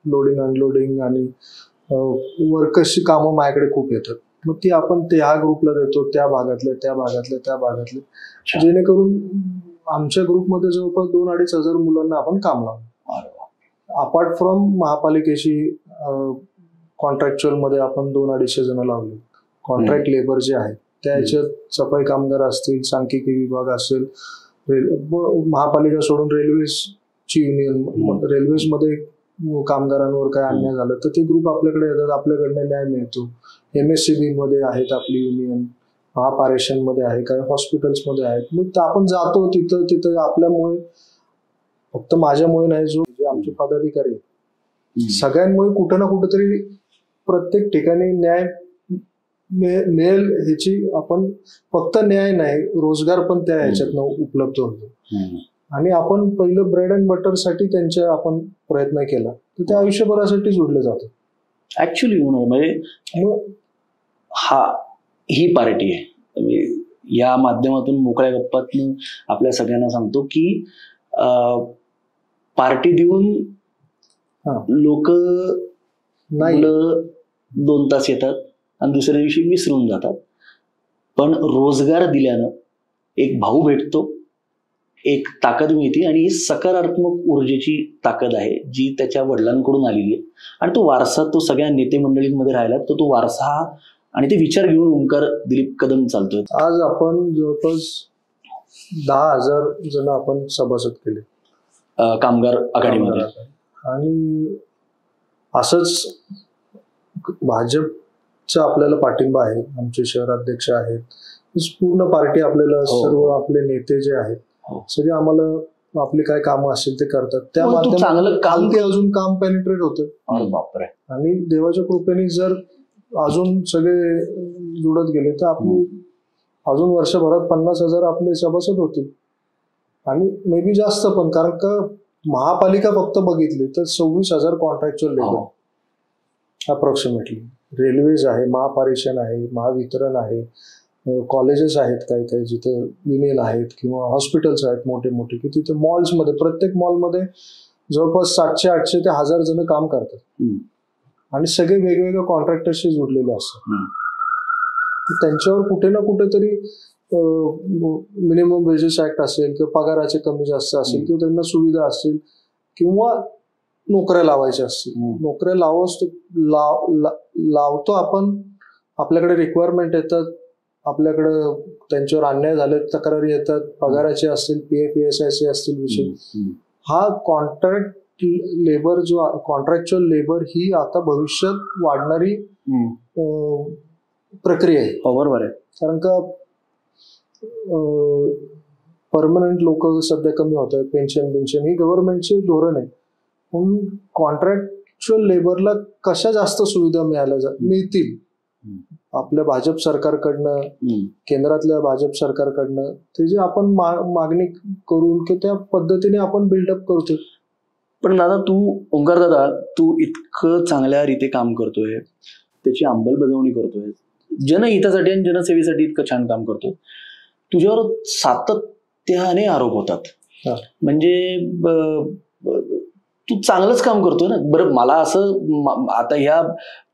लोडिंग अनलोडिंग आणि वर्कर्सची कामं माझ्याकडे खूप येतात. मग ती आपण ह्या ग्रुपला देतो, त्या भागातले, जेणेकरून आमच्या ग्रुपमध्ये जवळपास 2-2.5 हजार मुलांना आपण काम लावतो. अपार्ट फ्रॉम महापालिकेशी कॉन्ट्रॅक्च्युअल मध्ये आपण 200-250 जण लावले. कॉन्ट्रॅक्ट लेबर जे आहेत त्या ह्याच्यात सफाई कामगार असतील, सांख्यिकी विभाग असेल, महापालिका सोडून रेल्वेची युनियन, रेल्वेजमध्ये कामगारांवर काय अन्याय झालं तर ते ग्रुप आपल्याकडे येतात, आपल्याकडनं न्याय मिळतो. MSCB मध्ये आहेत आपली युनियन, महापारेषण मध्ये आहे, काही हॉस्पिटल्स मध्ये आहेत. मग आपण जातो तिथं आपल्यामुळे, फक्त माझ्यामुळे नाही, जो आमचे पदाधिकारी सगळ्यांमुळे कुठं ना कुठंतरी प्रत्येक ठिकाणी न्याय मिळेल ह्याची आपण, फक्त न्याय नाही रोजगार पण त्या ह्याच्यातनं उपलब्ध होतो. आणि आपण पहिलं ब्रेड अँड बटर साठी त्यांच्या आपण प्रयत्न केला तर ते आयुष्यभरासाठी जोडले जातात. ऍक्च्युली म्हणजे ही पार्टी आहे. या माध्यमातून मोकळ्या गप्पातून आपल्या सगळ्यांना सांगतो की पार्टी देऊन लोक 2 तास येतात आणि दुसऱ्या दिवशी विसरून जातात. पण रोजगार दिल्यानं एक भाऊ भेटतो, एक ताकद मिळते आणि ही सकारात्मक ऊर्जेची ताकद आहे जी त्याच्या वडिलांकडून आलेली आहे. आणि तो वारसा तो सगळ्या नेते मंडळींमध्ये राहिला, तो वारसा आणि ते विचार घेऊन ओंकार दिलीप कदम चालतोय. आज आपण जवळपास 10,000 जण आपण सभासद केले कामगार आघाडीमध्ये. आणि असंच भाजपचा आपल्याला पाठिंबा आहे, आमचे शहराध्यक्ष आहेत, पूर्ण पार्टी आपल्याला, सर्व आपले नेते जे आहेत सगळे आम्हाला आपली काय कामं असतील ते करतात. त्या माध्यमातून काल ते अजून काम पेनिट्रेट होतं. आणि देवाच्या कृपेने जर अजून सगळे जुडत गेले तर आपली अजून वर्षभरात 50,000 आपले सभासद होतील. आणि मे बी जास्त पण, कारण का महापालिका फक्त बघितली तर 26,000 कॉन्ट्रॅक्च्युअल लेबर. अप्रॉक्सिमेटली. रेल्वेज आहे, महापारेषण आहे, महावितरण आहे, कॉलेजेस आहेत काही काही जिथे युनियन आहेत, किंवा हॉस्पिटल्स आहेत मोठे मोठे, की तिथे मॉल्समध्ये, प्रत्येक मॉलमध्ये जवळपास 700-800 ते 1000 जण काम करतात आणि सगळे वेगवेगळ्या कॉन्ट्रॅक्टरशी जोडलेले असतात. त्यांच्यावर कुठे ना कुठेतरी मिनिमम वेजेस ऍक्ट असेल किंवा पगाराचे कमी जास्त असेल किंवा त्यांना सुविधा असतील किंवा नोकऱ्या लावायच्या असतील. नोकऱ्या लावतो आपण, आपल्याकडे रिक्वायरमेंट येतात, आपल्याकडे त्यांच्यावर अन्याय झाले तक्रारी येतात, पगाराचे असतील, PF ESIC असतील विषय. हा कॉन्ट्रॅक्ट लेबर जो कॉन्ट्रॅक्च्युअल लेबर ही आता भविष्यात वाढणारी प्रक्रिया आहे. बरोबर आहे. कारण का परमनंट लोक सध्या कमी होत आहेत, पेन्शन ही गव्हर्नमेंटचे धोरण आहे. म्हणून कॉन्ट्रॅक्च्युअल लेबरला कशा जास्त सुविधा मिळतील आपल्या भाजप सरकारकडनं, केंद्रातल्या भाजप सरकारकडनं, ते जे आपण मागणी करून की त्या पद्धतीने आपण बिल्डअप करतो. पण दादा ओंकार दादा, तू इतकं चांगल्या रीते काम करतोय, त्याची अंमलबजावणी करतोय, जनहितासाठी आणि जनसेवेसाठी इतकं छान काम करतोय, तुझ्यावर सातत्याने आरोप होतात. म्हणजे तू चांगलंच काम करतोय ना. बरं, मला असं आता ह्या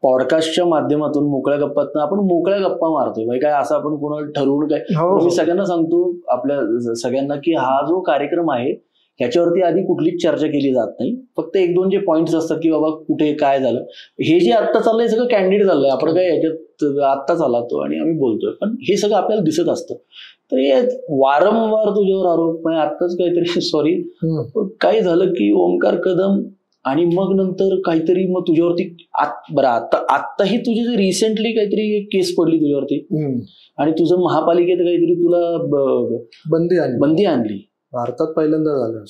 पॉडकास्टच्या माध्यमातून मोकळ्या गप्पातनं आपण मोकळ्या गप्पा मारतोय, म्हणजे काय असं आपण कोणाला ठरवून काय. मी सगळ्यांना सांगतो, आपल्या सगळ्यांना, की हा जो कार्यक्रम आहे ह्याच्यावरती आधी कुठलीच चर्चा केली जात नाही. फक्त 1-2 जे पॉइंट्स असतात की बाबा कुठे काय झालं, हे जे आत्ता चाललंय सगळं कॅन्डिड चाललंय. आपण काय ह्याच्यात आत्ताच आला तो आणि आम्ही बोलतोय, पण हे सगळं आपल्याला दिसत असतं. तर हे वारंवार तुझ्यावर आरोप, म्हणजे आत्ताच काहीतरी सॉरी काय झालं की ओंकार कदम, आणि मग नंतर काहीतरी मग तुझ्यावरती बरं आत्ताही तुझी रिसेंटली काहीतरी केस पडली तुझ्यावरती, आणि तुझं महापालिकेत काहीतरी तुला बंदी आणली. भारतात पहिल्यांदा झालं.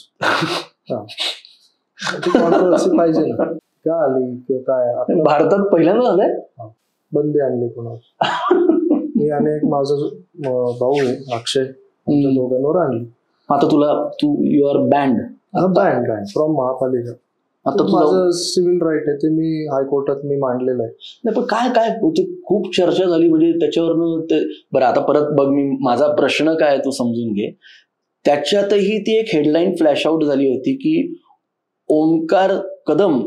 कॉन्ट्रोवर्सी पाहिजे ना, का आली किंवा काय. भारतात पहिल्यांदा झालंय बंदी आणली कोणावर. मी आणि एक माझा भाऊ आहे अक्षय, आमच्या दोघांवर आणली. आता तू यू आर बँड फ्रॉम महापालिका. आता माझं सिव्हिल राईट आहे, ते मी हायकोर्टात मांडलेलं आहे. नाही, पण काय खूप चर्चा झाली, म्हणजे त्याच्यावरनं बरं आता परत बघ, माझा प्रश्न काय तू समजून घे. त्याच्यातही ती एक हेडलाईन फ्लॅश आउट झाली होती की ओंकार कदम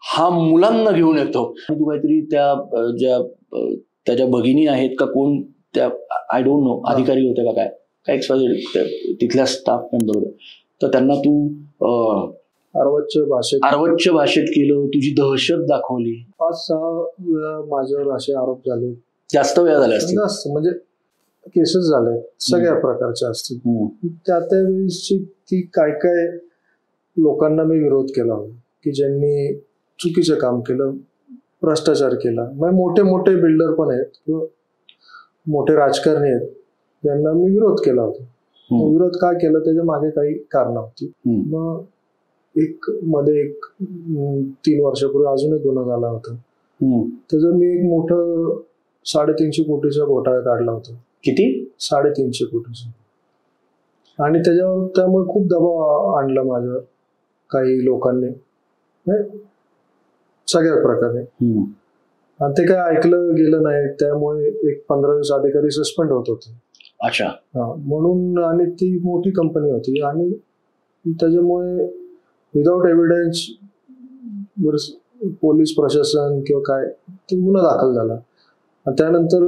हा मुलांना घेऊन येतो. तू काहीतरी त्याच्या भगिनी आहेत का कोण, त्या आय डोंट नो, अधिकारी होते का काय तिथल्या स्टाफ मेंबर, तर त्यांना तू अर्वच्च भाषेत केलं, तुझी दहशत दाखवली. 5-6 वेळा माझ्यावर असे आरोप झाले. जास्त वेळा झाले असतील, जास्त म्हणजे केसेस झाले सगळ्या प्रकारच्या असतील. त्यावेळेसची ती काय लोकांना मी विरोध केला होता की ज्यांनी चुकीचं काम केलं, भ्रष्टाचार केला. मोठे मोठे बिल्डर पण आहेत किंवा मोठे राजकारणी आहेत, ज्यांना मी विरोध केला होता. विरोध का केला, त्याच्या मागे काही कारणं होती. मग मध्ये 3 वर्षापूर्वी अजून एक गुन्हा झाला होता. त्याचं मी एक मोठं 350 कोटीचा घोटाळा काढला होता. किती? 350 कोटीचा. आणि त्यामुळे खूप दबाव आणला माझ्यावर काही लोकांनी, सगळ्या प्रकारे. आणि ते काय ऐकलं गेलं नाही, त्यामुळे एक 15-20 अधिकारी सस्पेंड होत होते. अच्छा. म्हणून, आणि ती मोठी कंपनी होती, आणि त्याच्यामुळे विदाउट एव्हिडन्स पोलीस प्रशासन किंवा काय ते गुन्हा दाखल झाला. त्यानंतर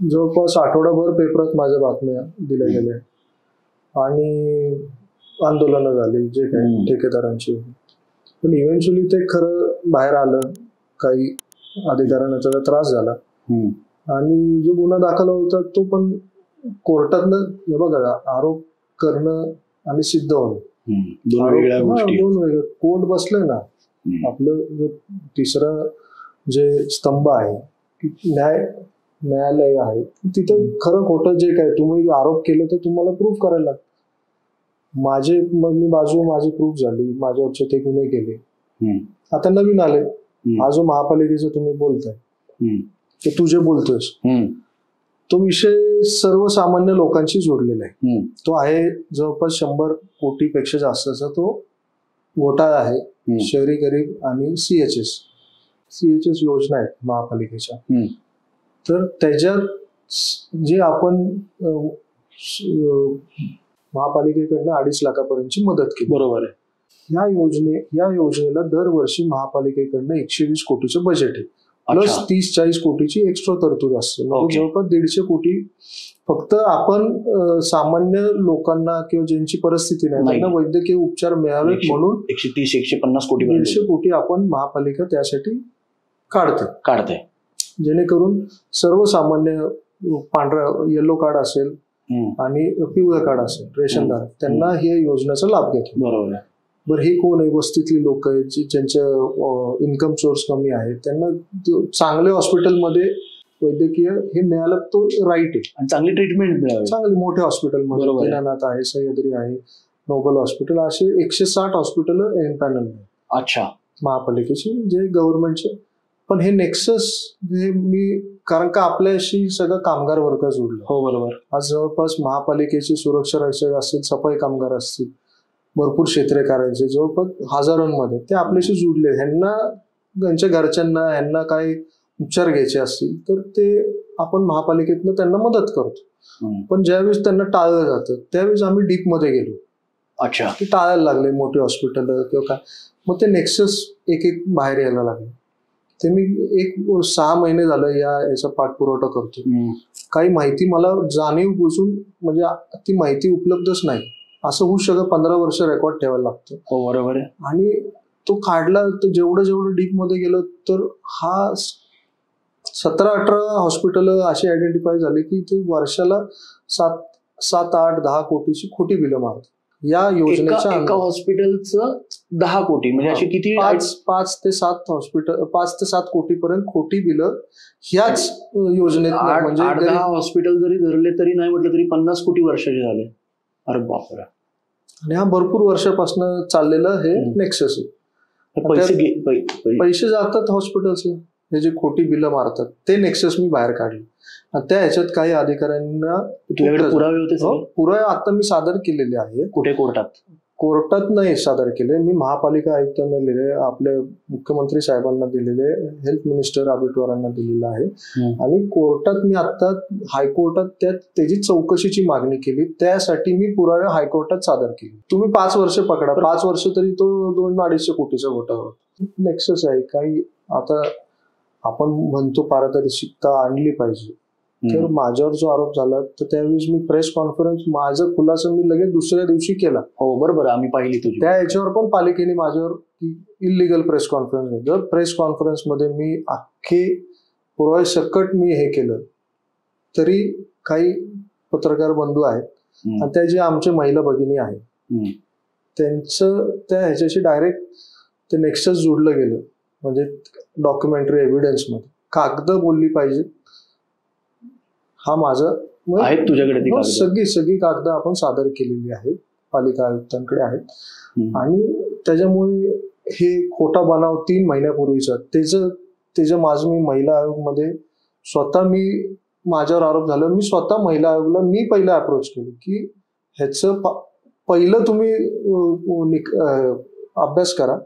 जवळपास आठवडाभर पेपरात माझ्या बातम्या दिल्या गेल्या आणि आंदोलनं झाली जे काही ठेकेदारांची. पण इव्हेंच्युअली ते खरं बाहेर आलं, काही अधिकाऱ्यांना त्याचा त्रास झाला, आणि जो गुन्हा दाखल होता तो पण कोर्टातनं, हे बघा, आरोप करणं आणि सिद्ध होणं दोन वेगळ्या. कोर्ट बसलंय ना आपलं, जो तिसरा जे स्तंभ आहे, न्यायालय आहे, तिथं खरं खोटं जे काय तुम्ही आरोप केले तर तुम्हाला प्रूफ करायला लागतं. माझी प्रूफ झाली, माझ्यावरचे ते गुन्हे केले. आता नवीन आले, हा जो महापालिकेचं तुम्ही बोलताय, ते तू जे बोलतोयस, तो विषय सर्वसामान्य लोकांशी जोडलेला आहे. तो आहे जवळपास 100 कोटीपेक्षा जास्तचा तो घोटाळा आहे. शहरी गरीब आणि CHS CHS योजना आहेत महापालिकेच्या, तर त्याच्यात जे आपण महापालिकेकडनं 2.5 लाखापर्यंतची मदत केली. बरोबर आहे. या योजनेला दरवर्षी महापालिकेकडनं 120 कोटीचं बजेट आहे, प्लस 30-40 कोटीची एक्स्ट्रा तरतूद असते. म्हणजे जवळपास 150 कोटी फक्त आपण सामान्य लोकांना किंवा ज्यांची परिस्थिती नाही त्यांना वैद्यकीय उपचार मिळावेत म्हणून 130-150 कोटी 150 कोटी आपण महापालिका त्यासाठी काढते, जेणेकरून सर्वसामान्य पांढरं येलो कार्ड असेल आणि पिवळं कार्ड असेल रेशनधारक त्यांना हे योजनेचा लाभ घेतो. बरोबर आहे. बरं, हे कोण आहे? वस्तीतली लोक आहेत ज्यांचं इन्कम सोर्स कमी आहे, त्यांना चांगल्या हॉस्पिटलमध्ये वैद्यकीय हे मिळालं तो राईट आहे, आणि चांगली ट्रीटमेंट मिळावी. चांगली मोठ्या हॉस्पिटलमध्ये दीनानाथ आहे, सह्याद्री आहे, नोबल हॉस्पिटल, असे 160 हॉस्पिटल एनपॅनल आहे. अच्छा. महापालिकेची जे गव्हर्नमेंटचे. पण हे नेक्सस हे मी कारण का आपल्याशी सगळं कामगार वर्ग जोडलं. हो बरोबर. आज जवळपास महापालिकेची सुरक्षा रक्षक असतील, सफाई कामगार असतील, भरपूर क्षेत्रीय जवळपास हजारांमध्ये ते आपल्याशी जुडले. ह्यांना त्यांच्या घरच्यांना ह्यांना काही उपचार घ्यायचे असतील तर ते आपण महापालिकेतनं त्यांना मदत करतो. पण ज्यावेळेस त्यांना टाळलं जातं त्यावेळेस आम्ही डीपमध्ये गेलो. अच्छा. ते टाळायला लागले मोठे हॉस्पिटल किंवा काय, मग ते नेक्सस एक बाहेर यायला लागले. ते मी 6 महिने झालं याचा पाठपुरवठा करतो. काही माहिती मला जाणीव बुजून म्हणजे ती माहिती उपलब्धच नाही असं होऊ शकत. 15 वर्ष रेकॉर्ड ठेवायला लागतं. हो बरोबर आहे. आणि तो काढला तर जेवढं डीप मध्ये गेलं तर हा 17-18 हॉस्पिटल अशी आयडेंटिफाय झाली की ते वर्षाला 7-8-10 कोटीची खोटी बिलं मारतात. या योजनेच्या एका हॉस्पिटलचं 10 कोटी म्हणजे अशी किती? 5 ते 7 कोटीपर्यंत खोटी बिलं ह्याच योजनेत. म्हणजे 8-10 हॉस्पिटल जरी धरले तरी नाही म्हटलं तरी 50 कोटी वर्षाचे झाले. अरे बापरे. आणि हा भरपूर वर्षापासून चाललेलं हे नेक्सस आहे. पैसे जातात हॉस्पिटल्सला, हे जे खोटी बिलं मारतात ते नेक्सस मी बाहेर काढले. त्या ह्याच्यात काही अधिकाऱ्यांना पुरावे होते. पुरावे आता मी सादर केलेले आहे. कुठे? कोर्टात नाही सादर केले मी, महापालिका आयुक्तांना दिले, आपले मुख्यमंत्री साहेबांना दिलेले, हेल्थ मिनिस्टर आबिटवारांना दिलेलं आहे. आणि कोर्टात मी आता हायकोर्टात त्याची चौकशीची मागणी केली. त्यासाठी मी पुरावे हायकोर्टात सादर केले. तुम्ही 5 वर्ष पकडा, 5 वर्ष तरी तो 2-250 कोटीचा घोटाळा नेक्सस आहे. काही आता आपण म्हणतो पारदर्शकता आणली पाहिजे, तर माझ्यावर जो आरोप झाला तर त्यावेळेस मी प्रेस कॉन्फरन्स माझं खुलासा मी लगेच दुसऱ्या दिवशी केला. हो बरोबर, आम्ही पाहिली तुझी. त्या याच्यावर पण पालिकेने माझ्यावर इलिगल प्रेस कॉन्फरन्स. जर प्रेस कॉन्फरन्स मध्ये मी अख्खे पुरावे सकट मी हे केलं तरी काही पत्रकार बंधू आहेत आणि त्या जे आमचे महिला भगिनी आहेत त्यांचं त्या ह्याच्याशी डायरेक्ट ते नेक्सस जोडलं गेलं. म्हणजे डॉक्युमेंटरी एव्हिडन्स मध्ये कागद बोलली पाहिजे. हा माझं आहेत तुझ्याकडे सगळी कागद आपण सादर केलेली आहेत, पालिका आयुक्तांकडे आहेत. आणि त्याच्यामुळे हे खोटा बनाव 3 महिन्यापूर्वीचा त्याचं माझं मी महिला आयोग मध्ये स्वतः माझ्यावर आरोप झाला. मी स्वतः महिला आयोगला मी पहिलं अप्रोच केलं की ह्याचं पहिलं तुम्ही अभ्यास करा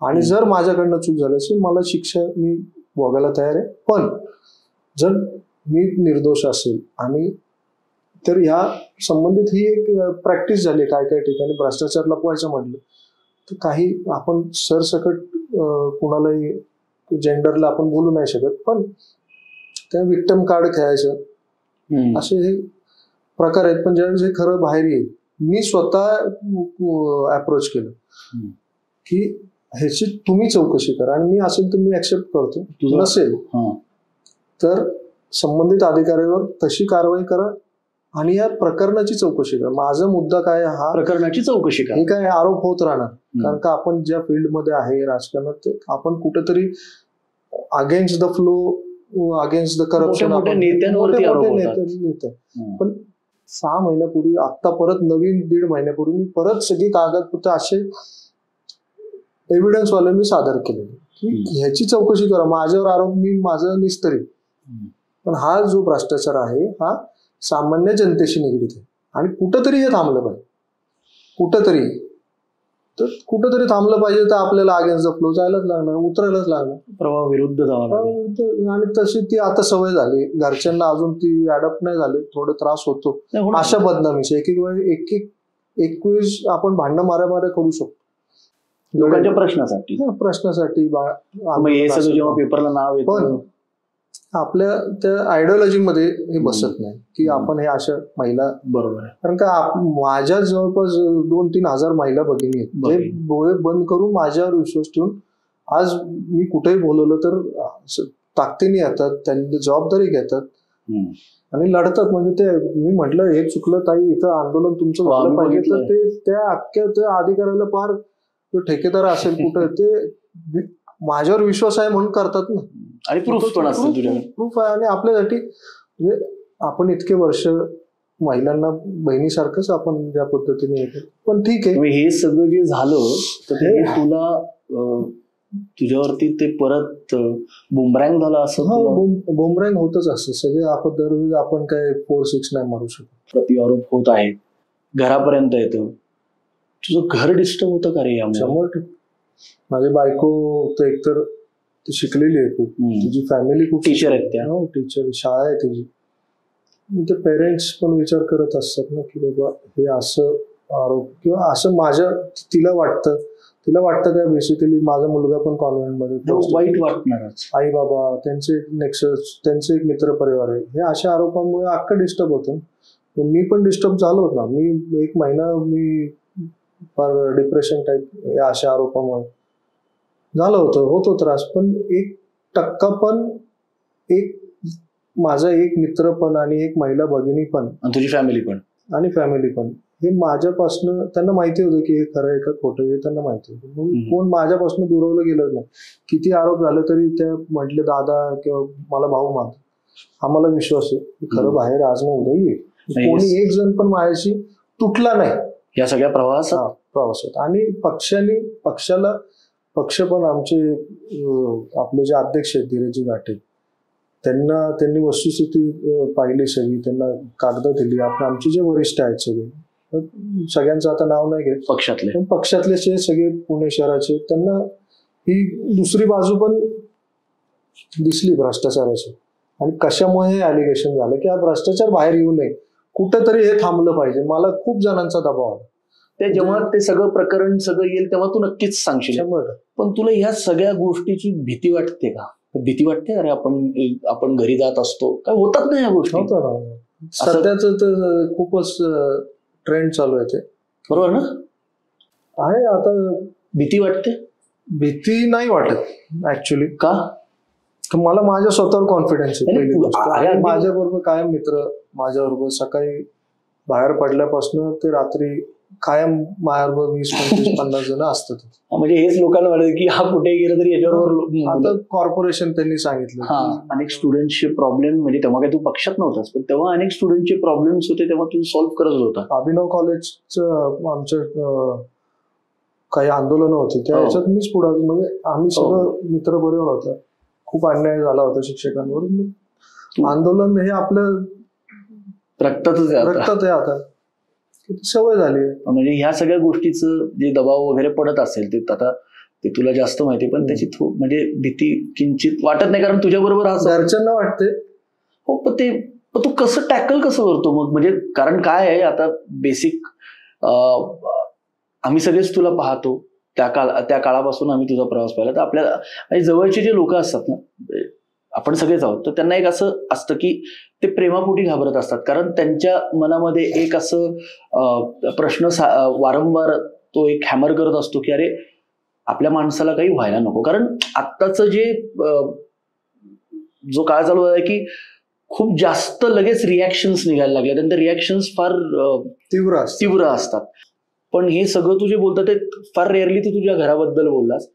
आणि जर माझ्याकडनं चूक झाली असेल मला शिक्षा मी भोगायला तयार आहे. पण जर मी निर्दोष असेल आणि तर ह्या संबंधित ही एक प्रॅक्टिस झाली काय ठिकाणी भ्रष्टाचार लपवायचं म्हटलं तर काही आपण सरसकट कुणालाही जेंडरला आपण बोलू नाही शकत, पण त्या विक्टिम कार्ड खेळायचं असे हे प्रकार आहेत. पण ज्यावेळेस हे खरं बाहेर येईल मी स्वतः अप्रोच केलं की ह्याची तुम्ही चौकशी करा आणि मी असेल तर मी ऍक्सेप्ट करतो, नसेल तर संबंधित अधिकाऱ्यावर तशी कारवाई करा आणि या प्रकरणाची चौकशी करा. माझा मुद्दा काय हा प्रकरणाची चौकशी करा. हे काय आरोप होत राहणार कारण का आपण ज्या फील्डमध्ये आहे राजकारणात आपण कुठेतरी against the flow, against the corruption नेते. पण 6 महिन्यापूर्वी आता परत नवीन 1.5 महिन्यापूर्वी मी परत सगळी कागदपत्र असे एव्हिडन्स वाले मी सादर केले की ह्याची चौकशी करा. माझ्यावर आरोप मी माझं निस्तरी, पण हा जो भ्रष्टाचार आहे हा सामान्य जनतेशी निगडीत आहे आणि कुठंतरी हे थांबलं पाहिजे. कुठंतरी तर कुठेतरी थांबलं पाहिजे, तर आपल्याला अगेन्स्ट द फ्लो जायलाच लागणार, उतरायलाच लागणार, प्रवाह विरुद्ध जावं लागेल. आणि तशी ती आता सवय झाली घरच्यांना, अजून ती अडॉप्ट नाही झाली, थोडं त्रास होतो अशा बदनामीची. एक वेळेस आपण भांडणं माऱ्या करू शकतो लोकांच्या प्रश्नासाठी. मग हे सगळं जेव्हा पेपरला नाव येतं, पण आपल्या त्या आयडिओलॉजी मध्ये हे बसत नाही की आपण हे अशा महिला. बरोबर आहे. कारण का माझ्या जवळपास 2-3 हजार महिला भगिनी आहेत, जे डोळे बंद करून माझ्यावर विश्वास ठेवून आज मी कुठेही बोलवलं तर ताकदीने येतात, त्यांनी जबाबदारी घेतात आणि लढतात. म्हणजे ते मी म्हटलं हे चुकलं ताई, इथं आंदोलन तुमचं झालं पाहिजे, तर ते त्या अख्ख्या त्या अधिकाऱ्याला पार जो ठेकेदार असेल कुठं, ते माझ्यावर विश्वास आहे म्हणून करतात ना. आणि प्रूफ पण असतं तुझ्याकडे. प्रूफ आहे. आणि आपल्यासाठी म्हणजे आपण इतके वर्ष महिलांना बहिणीसारखंच आपण ज्या पद्धतीने येतो, पण ठीक आहे. हे सगळं जे झालं तर ते तुला तुझ्यावरती ते परत बुमरँग झालं असं? बुमरँग होतच असतं सगळे. आपण काय 4-6 नाही मारू शकतो. प्रत्यारोप होत आहेत, घरापर्यंत येतं. तुझं घर डिस्टर्ब होतं का रे यामुळे? 100%. माझी बायको तर एकतर ती शिकलेली आहे खूप, तिची फॅमिली खूप टीचर आहेत त्या. हो, टीचर, शाळा आहे तिची. ते पेरेंट्स पण विचार करत असतात ना की बाबा हे असं आरोप किंवा असं तिला वाटतं काय बेसिकली माझा मुलगा पण कॉन्व्हेंटमध्ये, वाईट वाटणारच. आई बाबा त्यांचे त्यांचे एक मित्र परिवार आहे, हे अशा आरोपांमुळे अख्खं डिस्टर्ब होतं. मी पण डिस्टर्ब झालो होतो ना. मी 1 महिना फार डिप्रेशन टाईप या अशा आरोपामुळे झालं होतो त्रास. पण 1% पण माझा एक मित्र पण आणि एक महिला भगिनी पण आणि तुझी फॅमिली पण हे माझ्यापासनं, त्यांना माहिती होतं की हे खरं आहे का खोटं, हे त्यांना माहिती होतं. कोण माझ्यापासून दुरावलं गेलं नाही. किती आरोप झाले तरी त्या म्हटले दादा किंवा मला भाऊ मानतो, आम्हाला विश्वास आहे की खरं बाहेर आज ना उद्या येईल. कोणी एक जण पण माझ्याशी तुटला नाही या सगळ्या प्रवासात. आणि पक्ष पण आमचे आपले जे अध्यक्ष आहेत धीरजी घाटे, त्यांनी वस्तुस्थिती पाहिली सगळी, त्यांना कागद दिली. आमचे जे वरिष्ठ आहेत सगळ्यांचं आता नाव नाही घेत, पक्षातले सगळे पुणे शहराचे, त्यांना ही दुसरी बाजू पण दिसली भ्रष्टाचाराची. आणि कशामुळे हे अलिगेशन झालं की हा भ्रष्टाचार बाहेर येऊ नये, कुठंतरी हे थांबलं पाहिजे. मला खूप जणांचा दबाव आला. ते जेव्हा ते सगळं प्रकरण येईल तेव्हा तू नक्कीच सांगशील. पण तुला ह्या सगळ्या गोष्टीची भीती वाटते का? भीती वाटते अरे आपण घरी जात असतो, काय होतात ना या गोष्टी? सध्याच तर खूपच ट्रेंड चालू आहे ते. बरोबर ना? आहे. आता भीती वाटते? भीती नाही वाटत ऍक्च्युली. का? मला माझ्या स्वतःवर कॉन्फिडन्स आहे. माझ्याबरोबर कायम मित्र, माझ्याबरोबर सकाळी बाहेर पडल्यापासून ते रात्री कायम माझ्याबरोबर 20-25-50 जण असतात. म्हणजे हेच लोकांना वाटतं की हा कुठे गेला तरी याच्याबरोबर. आता कॉर्पोरेशन त्यांनी सांगितलं अनेक स्टुडंटचे प्रॉब्लेम, म्हणजे तेव्हा काही तू पक्षात नव्हतास, पण तेव्हा अनेक स्टुडंटचे प्रॉब्लेम्स होते, तेव्हा तू सॉल्व्ह करत होता. अभिनव कॉलेजचं आमच्या काही आंदोलनं होती, त्या ह्याच्यात मीच पुढे, म्हणजे आम्ही सगळं मित्र बरोबर होता. खूप अन्याय झाला होता शिक्षकांवर. आंदोलन हे आपलं रक्तात आहे. आता सवय झाली. म्हणजे ह्या सगळ्या गोष्टीचं जे दबाव वगैरे पडत असेल ते तुला जास्त माहिती, पण त्याची म्हणजे भीती किंचित वाटत नाही, कारण तुझ्या बरोबर घरच्यांना वाटते. हो, पण तू कसं टॅकल करतो मग? म्हणजे कारण काय आहे, आता बेसिक आम्ही सगळेच तुला पाहतो, त्या काळापासून आम्ही तुझा प्रवास पाहिला, तर आपल्या जवळचे जे लोक असतात ना, आपण सगळेच आहोत, तर त्यांना एक असं असतं की ते प्रेमापोटी घाबरत असतात, कारण त्यांच्या मनामध्ये एक असं प्रश्न वारंवार तो एक हॅमर करत असतो की अरे आपल्या माणसाला काही व्हायला नको. कारण आत्ताचं जो काळ चालू आहे की खूप जास्त लगेच रिॲक्शन्स निघायला लागल्या, त्यानंतर रिॲक्शन्स फार तीव्र असतात. पण हे सगळं तू जे बोलतात ते फार रेअरली तू तुझ्या घराबद्दल बोललास,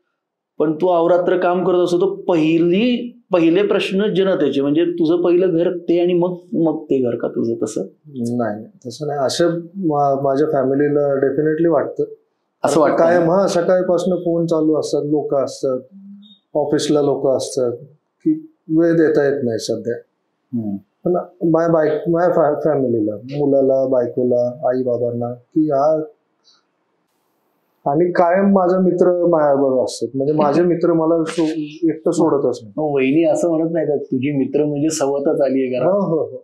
पण तू अवरात्र काम करत असतो, तो पहिले प्रश्न जनतेचे, म्हणजे तुझं पहिलं घर ते आणि मग ते घर का तुझं? तसं नाही. असं माझ्या फॅमिलीला डेफिनेटली वाटतं. असं वाटतं कायम सकाळीपासून फोन चालू असतात, लोक असतात, ऑफिसला लोक असतात, की वेळ देता येत नाही सध्या. पण माझ्या फॅमिलीला, मुलाला, बायकोला, आई बाबांना, की आणि कायम माझा मित्र माझ्याबरोबर असतात. म्हणजे माझे मित्र मला एकटं सोडतच नाही. वहिनी असं म्हणत नाही का तुझी मित्र म्हणजे सवतच आली आहे हो हो हो.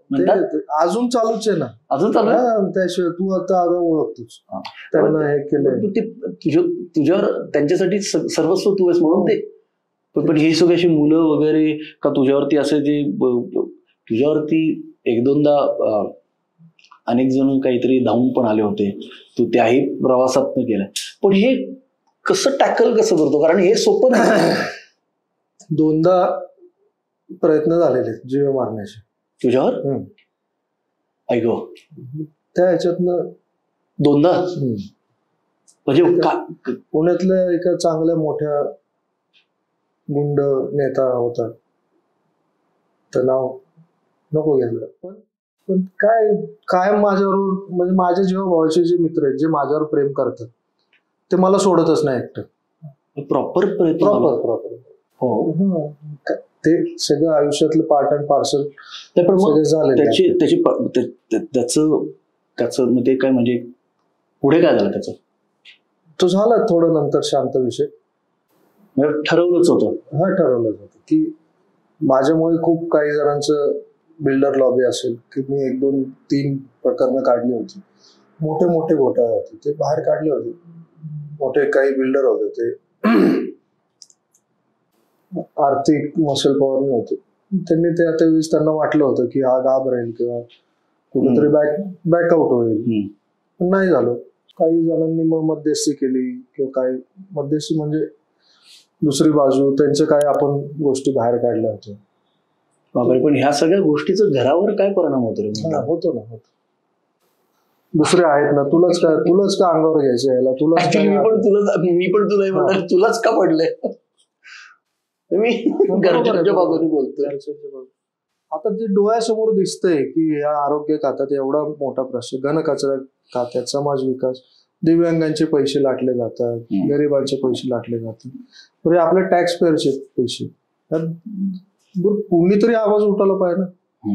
अजून चालूच आहे ना. अजून चालू आहे? त्याशिवाय तू आता ओळखतोस त्यांना हे केलं. तुझ्यावर त्यांच्यासाठी सर्वस्व तू आहेस म्हणून ते. पण ही सगळी अशी मुलं वगैरे का तुझ्यावरती असे जे तुझ्यावरती एक दोनदा अनेक जण काहीतरी धावून पण आले होते, तू त्याही प्रवासात केलाय. पण हे कसं टॅकल कसं करतो? कारण हे सोपं नाही. दोनदा प्रयत्न झालेले जीवे मारण्याचे तुझ्यावर. ऐको त्या ह्याच्यातनं दोनदा म्हणजे पुण्यातल्या एका चांगल्या मोठ्या गुंड नेता होता, तर नाव नको घ्यायला. पण काय माझ्याबरोबर म्हणजे माझ्या जीवाभावाचे जे मित्र आहेत जे माझ्यावर प्रेम करतात ते मला सोडतच नाही एकटं. प्रॉपर हो. ते सगळं आयुष्यातलं पार्ट अँड पार्सल झालं. त्याचं ते काय म्हणजे पुढे काय झालं त्याचं? तो झाला थोडं नंतर शांत विषय. ठरवलंच होतं. ठरवलंच होतं की माझ्यामुळे खूप काही जणांचं बिल्डर लॉबी असेल की मी 1, 2, 3 प्रकरणं काढली होती. मोठे घोटाळे होते ते बाहेर काढले होते. मोठे काही बिल्डर होते ते आर्थिक मसल पॉवर होते. त्यांनी ते आता त्यांना वाटलं होतं की हा घाबरेल किंवा कुठेतरी बॅकआउट होईल. पण नाही झालं. काही जणांनी मग मध्यस्थी केली किंवा काही मध्यस्थी म्हणजे दुसरी बाजू त्यांचं काय आपण गोष्टी बाहेर काढल्या होत्या. पण ह्या सगळ्या गोष्टीचा घरावर काय परिणाम होतो? होतो ना. दुसरे आहेत ना. तुलाच का अंगावर घ्यायचं याला? मी पण तुला म्हणणार तुलाच का पडलंय? मी घरच्यांच्या बाजूने बोलतोय. आता जे डोळ्यासमोर दिसतंय की या आरोग्य खात्यात एवढा मोठा प्रश्न, घनकचरा खात्यात, समाज विकास, दिव्यांगांचे पैसे लाटले जातात, गरिबांचे पैसे लाटले जातात, म्हणजे आपल्या टॅक्स पेअरचे पैसे. कोणीतरी आवाज उठायला पाहिजे ना.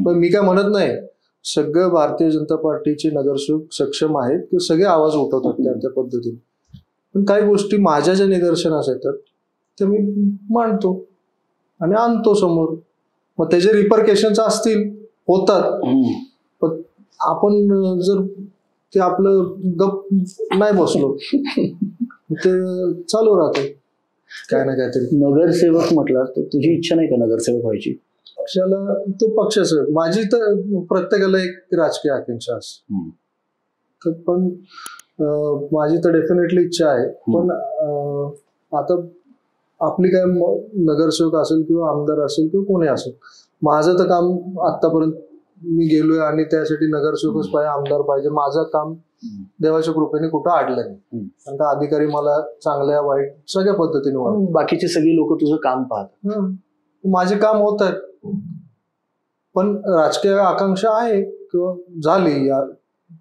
पण मी काय म्हणत नाही, सगळं भारतीय जनता पार्टीचे नगरसेवक सक्षम आहेत की सगळे आवाज उठवतात त्या पद्धतीने. पण काही गोष्टी माझ्या ज्या निदर्शनास येतात ते मी मांडतो आणि आणतो समोर. मग त्याचे रिपरकेशन्स असतील, होतात. पण आपण जर ते आपलं गप नाही बसलो ते चालू राहते काय ना काहीतरी. नगरसेवक म्हटलं तर तुझी इच्छा नाही का नगरसेवक व्हायची? पक्षाला तो पक्षाचं, माझी तर प्रत्येकाला एक राजकीय आकांक्षा असते. पण माझी तर डेफिनेटली इच्छा आहे. पण आता आपली काय नगरसेवक असेल किंवा आमदार असेल किंवा कोणी असेल, माझं तर काम आतापर्यंत मी गेलोय आणि त्यासाठी नगरसेवकच पाहिजे, आमदार पाहिजे, माझं काम देवाच्या कृपेने कुठं अडलं नाही. कारण का अधिकारी मला चांगल्या वाईट सगळ्या पद्धतीने, बाकीची सगळी लोक तुझं काम पाहतात, माझे काम होत आहेत. पण राजकीय आकांक्षा आहे किंवा झाली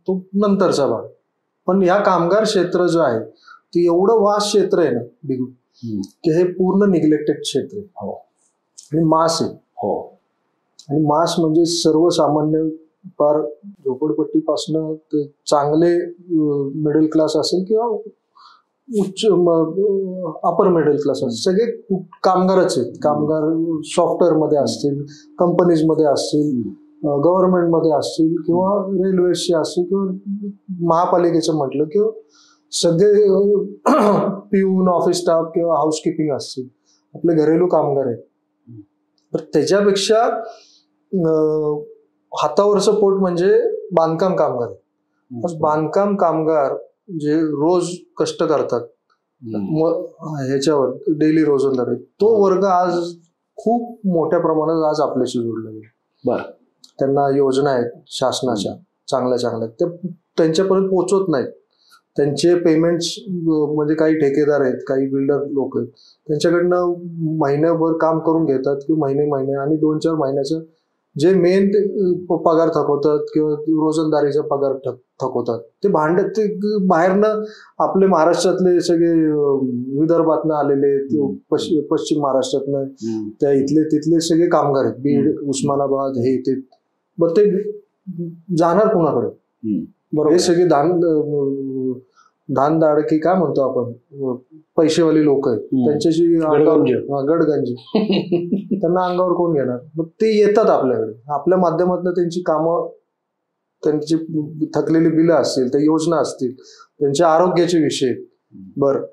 तो नंतरचा भाग. पण ह्या कामगार क्षेत्र जो आहे ते एवढं वास्ट क्षेत्र आहे ना बिगू, की हे पूर्ण निग्लेक्टेड क्षेत्र आहे. आणि मास आहे. आणि मास म्हणजे सर्वसामान्य, फार झोपडपट्टीपासनं ते चांगले मिडल क्लास असेल किंवा उच्च अपर मिडल क्लास असेल, सगळे कामगारच आहेत. कामगार सॉफ्टवेअर मध्ये असतील, कंपनीज मध्ये असतील, गव्हर्नमेंट मध्ये असतील किंवा रेल्वेचे असतील किंवा महापालिकेचं म्हटलं किंवा सगळे पिऊन, ऑफिस स्टाफ किंवा हाऊसकीपिंग असतील, आपले घरेलू कामगार आहेत. तर त्याच्यापेक्षा हातावरचं पोट म्हणजे बांधकाम कामगार आहे. बांधकाम कामगार जे रोज कष्ट करतात ह्याच्यावर डेली रोजंदारी, तो वर्ग आज खूप मोठ्या प्रमाणात आज आपल्याशी जोडला गेला. त्यांना योजना आहेत शासनाच्या चांगल्या त्या त्यांच्यापर्यंत पोहोचत नाहीत. त्यांचे पेमेंट्स म्हणजे काही ठेकेदार आहेत, काही बिल्डर लोक आहेत, त्यांच्याकडनं महिन्याभर काम करून घेतात किंवा महिने आणि 2-4 महिन्याचं जे मेन पगार थकवतात किंवा रोजंदारीचा पगार थकवतात, ते भांडत ते बाहेरनं आपले महाराष्ट्रातले सगळे विदर्भातनं आलेले, पश्चिम महाराष्ट्रातनं त्या इथले तिथले सगळे कामगार आहेत, बीड, उस्मानाबाद, हे ते. मग ते जाणार कुणाकडे? बरोबर. हे सगळे धानदाडकी काय म्हणतो आपण, पैसेवाली लोक आहेत त्यांच्याशी गडगंज त्यांना अंगावर कोण घेणार. मग ते येतात आपल्याकडे, आपल्या माध्यमातून त्यांची कामं, त्यांची थकलेली बिलं असतील, त्या योजना असतील, त्यांच्या आरोग्याचे विषय. बरं,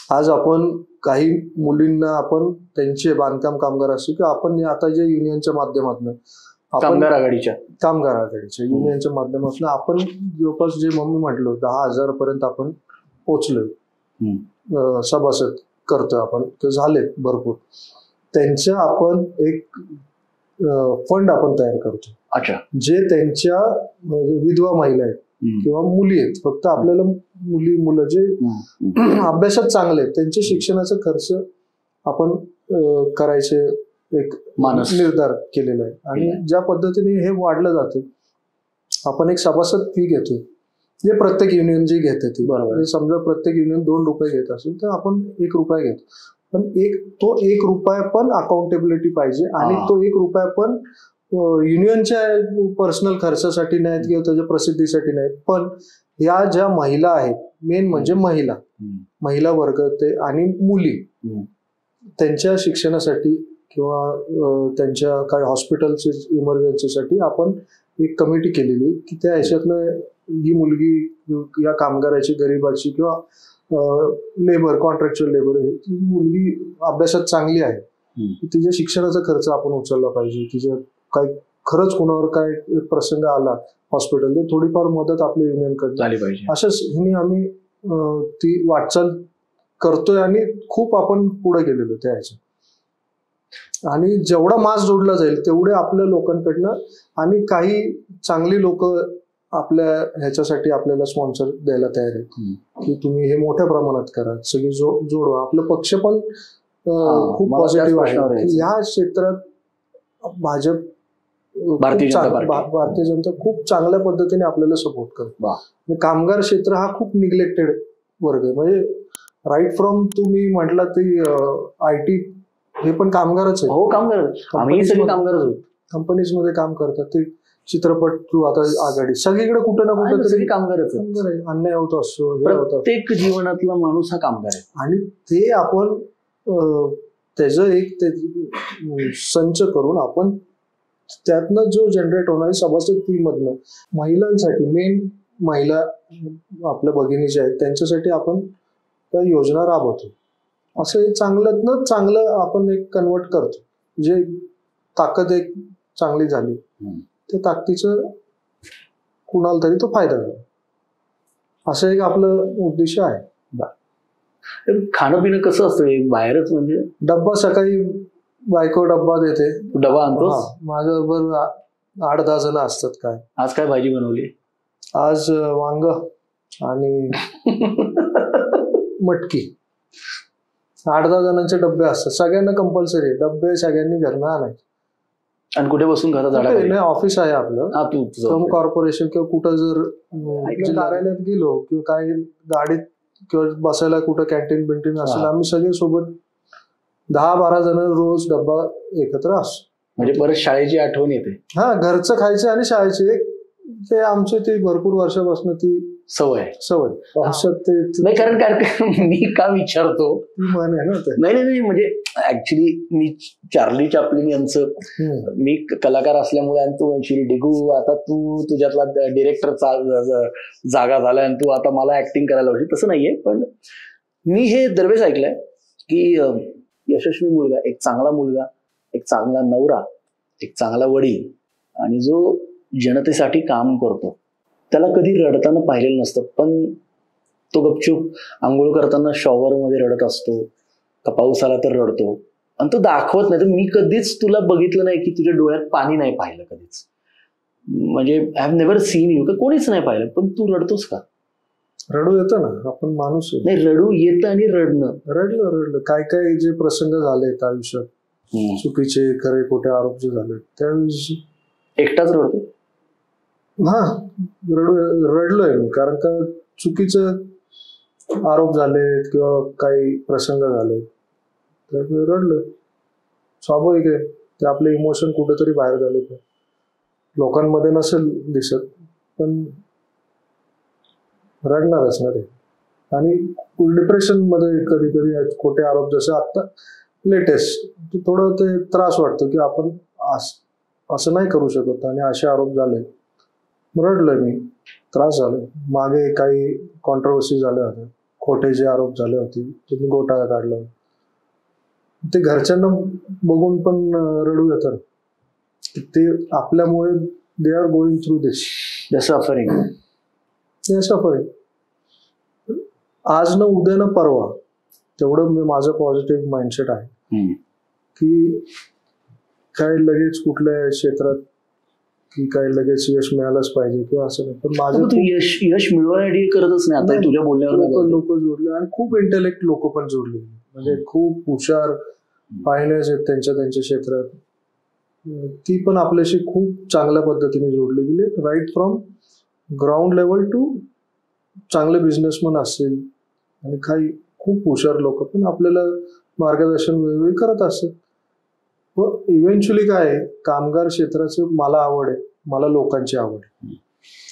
आज आपण काही मुलींना आपण त्यांचे बांधकाम कामगार असतील किंवा आपण आता जे युनियनच्या माध्यमातून कामगार आघाडीच्या युनियनच्या माध्यमातून आपण जवळपास जे मम्मी म्हटलं 10,000 पर्यंत आपण पोहोचलोय सभासद करतोय आपण, ते झालेत भरपूर. त्यांच्या आपण एक फंड आपण तयार करतो. अच्छा. जे त्यांच्या विधवा महिला आहेत किंवा मुली आहेत, फक्त आपल्याला मुलं जे अभ्यासात चांगले आहेत त्यांच्या शिक्षणाचा खर्च आपण करायचे एक निर्धार केलेला आहे. आणि ज्या पद्धतीने हे वाढलं जातं, आपण एक सभासद फी घेतो जे प्रत्येक युनियन जी घेते ती. बरोबर. समजा प्रत्येक युनियन 2 रुपये घेत असेल तर आपण 1 रुपया घेतो, पण तो 1 रुपया पण अकाउंटेबिलिटी पाहिजे. आणि तो 1 रुपया पण युनियनच्या पर्सनल खर्चासाठी नाहीत किंवा त्याच्या प्रसिद्धीसाठी नाहीत, पण या ज्या महिला आहेत, मेन म्हणजे महिला वर्ग ते आणि मुली, त्यांच्या शिक्षणासाठी किंवा त्यांच्या काय हॉस्पिटलचे इमर्जन्सीसाठी आपण एक कमिटी केलेली की त्या ह्याच्यातनं ही मुलगी या कामगाराची, गरीबाची किंवा लेबर, कॉन्ट्रॅक्च्युअल लेबर, ती मुलगी अभ्यासात चांगली आहे, तिच्या शिक्षणाचा खर्च आपण उचलला पाहिजे. तिच्या काय खरंच कोणावर काय प्रसंग आला हॉस्पिटल, तर थोडीफार मदत आपल्या युनियनकडे झाली पाहिजे. अशाच ह्याने आम्ही ती वाटचाल करतोय आणि खूप आपण पुढे गेलेलो त्या ह्याच्यात. आणि जेवढा मास जोडला जाईल तेवढे आपल्या लोकांकडनं, आणि काही चांगली लोक आपल्या ह्याच्यासाठी आपल्याला स्पॉन्सर द्यायला तयार आहेत की तुम्ही हे मोठ्या प्रमाणात करा, सगळी जोडवा. आपलं पक्ष पण खूप पॉझिटिव्ह आहे की या क्षेत्रात भाजप, भारतीय जनता खूप चांगल्या पद्धतीने आपल्याला सपोर्ट करतो. कामगार क्षेत्र हा खूप निग्लेक्टेड वर्ग आहे. म्हणजे राईट फ्रॉम तुम्ही म्हटलं ते IT हे पण कामगारच आहे. हो, कामगार. आम्ही सगळे कामगारच आहोत. कंपनीज मध्ये काम करतात ते, चित्रपट तू आता आघाडी, सगळीकडे कुठे ना कुठे तरी कामगारच आहे. अन्याय होत असतो, प्रत्येक जीवनातला माणूस हा कामगार आहे. आणि ते आपण त्याचं एक संच करून आपण त्यातनं जो जनरेट होणार सभासद फी मधनं महिलांसाठी, मेन महिला आपल्या भगिनी ज्या आहेत त्यांच्यासाठी आपण त्या योजना राबवतो. असं चांगल्यातनं चांगलं आपण एक कन्वर्ट करतो. जे ताकद एक चांगली झाली त्या ताकदीचं कुणाला तरी तो फायदा झाला, असं एक आपलं उद्देश आहे. खाणं पिणं कसं असतं बाहेरच? म्हणजे डब्बा सकाळी बायको डब्बा देते, डबा आणतो. माझ्याबरोबर 8-10 जण असतात. काय आज काय भाजी बनवली? आज वांग आणि मटकी. 8-10 जणांचे डब्बे असतात, सगळ्यांना कंपल्सरी डब्बे सगळ्यांनी घरनं आणायचे. आणि कुठे बसून घरात? नाही, ऑफिस आहे आपलं, कॉर्पोरेशन किंवा कुठं जर कार्यालयात गेलो किंवा काही गाडीत किंवा बसायला कुठं कॅन्टीन बिंटीन असेल, आम्ही सगळे सोबत 10-12 जण रोज डब्बा एकत्र असतो. म्हणजे परत शाळेची आठवण येते. हा, घरचं खायचं आणि शाळेचे ते आमची ती भरपूर वर्षापासून ती सवय. नाही, कारण मी का विचारतो, नाही म्हणजे ऍक्च्युली मी चार्ली चॅप्लिन यांचं, मी कलाकार असल्यामुळे, आणि तू म्हणशील डिगू आता तू तुझ्यातला डिरेक्टर जागा झालाय आणि तू आता मला ऍक्टिंग करायला पाहिजे, तसं नाहीये. पण मी हे दरवेळेस ऐकलंय की यशस्वी मुलगा, एक चांगला मुलगा, एक चांगला नवरा, एक चांगला वडील, आणि जो जनतेसाठी काम करतो, त्याला कधी रडताना पाहिलेलं नसतं. पण तो गपचूप आंघोळ करताना शॉवरमध्ये रडत असतो, का पाऊस आला तर रडतो, आणि तो दाखवत नाही. तर मी कधीच तुला बघितलं नाही की तुझ्या डोळ्यात पाणी नाही पाहिलं कधीच. म्हणजे I have never seen you, कोणीच नाही पाहिलं, पण तू रडतोस का? रडू येतं ना, आपण माणूस आहे. नाही, रडू येतं. आणि रडलं काय काय जे प्रसंग झाले आयुष्यात, चुकीचे खरे खोटे आरोप जे झाले, त्यावेळी एकटाच रडतो. हा, रडलोय मी, कारण का चुकीचं आरोप झाले किंवा काही प्रसंग झाले तर रडलोय. स्वाभाविक आहे, ते आपले इमोशन कुठेतरी बाहेर झाले, लोकांमध्ये नसेल दिसत, पण रडणारच ना ते. आणि डिप्रेशन मध्ये कधी कधी खोटे आरोप, जसं आता लेटेस्ट थोडं ते त्रास वाटतो की आपण असं नाही करू शकत आणि असे आरोप झाले. रडलोय मी, त्रास झाला. मागे काही कॉन्ट्रोवर्सी झाल्या होत्या, खोटे जे आरोप झाले होते तुम्ही घोटाळा काढला, ते घरच्यांना बघून पण रडू येतं. ते आपल्यामुळे they are going through this suffering. आज न उद्या न परवा, तेवढं मी माझं पॉझिटिव्ह माइंडसेट आहे की काय लगेच कुठल्या क्षेत्रात की काय लगेच यश मिळालंच पाहिजे किंवा असं नाही. पण माझं तू यश मिळवण्यासाठी करतच नाही. आता तुझ्या बोलण्यावर लोक जोडले आणि खूप इंटेलेक्ट लोक पण जोडले, म्हणजे खूप हुशार पायनियर्स आहेत त्यांच्या क्षेत्रात. ती पण आपल्याशी खूप चांगल्या पद्धतीने जोडली गेली, right from ground level to चांगले बिझनेसमन असतील आणि काही खूप हुशार लोक पण आपल्याला मार्गदर्शन वेगवेगळे करत असतात. पण इव्हेंच्युअली काय आहे, कामगार क्षेत्राचं मला आवड आहे, मला लोकांची आवड आहे.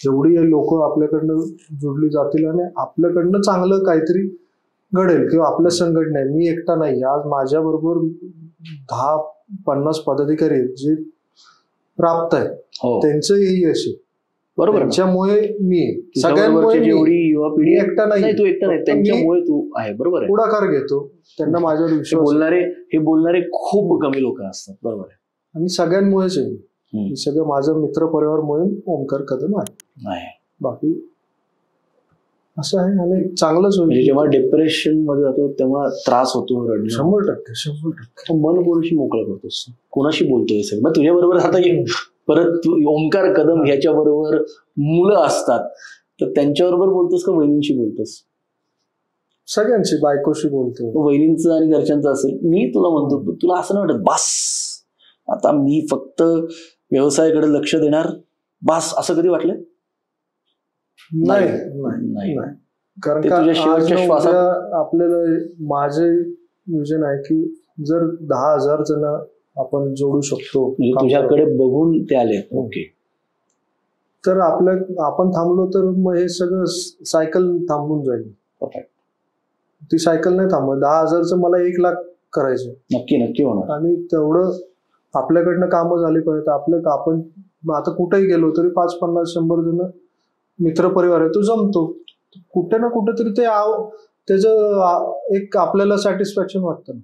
जेवढी लोक आपल्याकडनं जोडली जातील आणि आपल्याकडनं चांगलं काहीतरी घडेल किंवा आपल्या संघटना आहे, मी एकटा नाही. आज माझ्या बरोबर 10-50 पदाधिकारी आहेत जे राबत आहेत, त्यांचंही यश आहे. बरोबर, त्यांच्यामुळे मी सगळ्यांमुळे जेवढी युवा पिढी एकटा नाही, तू एकटा नाही, त्यांच्यामुळे तू आहे. बरोबर आहे, पुढाकार घेतो, त्यांना माझ्यावर विश्वास. हे बोलणारे खूप कमी लोक असतात. बरोबर आहे, आणि सगळ्यांमुळेच आहे. सगळं माझं मित्र परिवार म्हणून ओमकार कदम आहे. बाकी असं आहे आणि चांगलंच होईल. जेव्हा डिप्रेशन मध्ये जातो तेव्हा त्रास होतो, 100% मन कोणाशी मोकळं करतोस, कोणाशी बोलतोय सगळं. मग तुझ्या बरोबर आता परत ओमकार कदम ह्याच्या बरोबर मुलं असतात, तर त्यांच्याबरोबर बोलतोस का वहिनींशी बोलतोस? सगळ्यांशी, बायकोशी बोलतो. वहिनींचं आणि घरच्यांचं असेल. मी तुला म्हणतो, तुला असं नाही वाटत बास आता मी फक्त व्यवसायाकडे लक्ष देणार बास, असं कधी वाटलं? नाही, कारण का आपल्याला माझे विजन आहे की जर 10,000 जण आपण जोडू शकतो, तुझ्याकडे बघून ते आले, ओके, तर आपण थांबलो तर मग हे सगळं सायकल थांबून जाईल. ती सायकल नाही थांबत. 10,000चं मला 1,00,000 करायचं, नक्की होणार. आणि तेवढं आपल्याकडनं कामं झाली पाहिजे. आपण आता कुठेही गेलो तरी 5, 50, 100 जण मित्र परिवार आहे, तो जमतो. कुठे ना कुठेतरी त्याचं एक आपल्याला सॅटिस्फॅक्शन वाटतं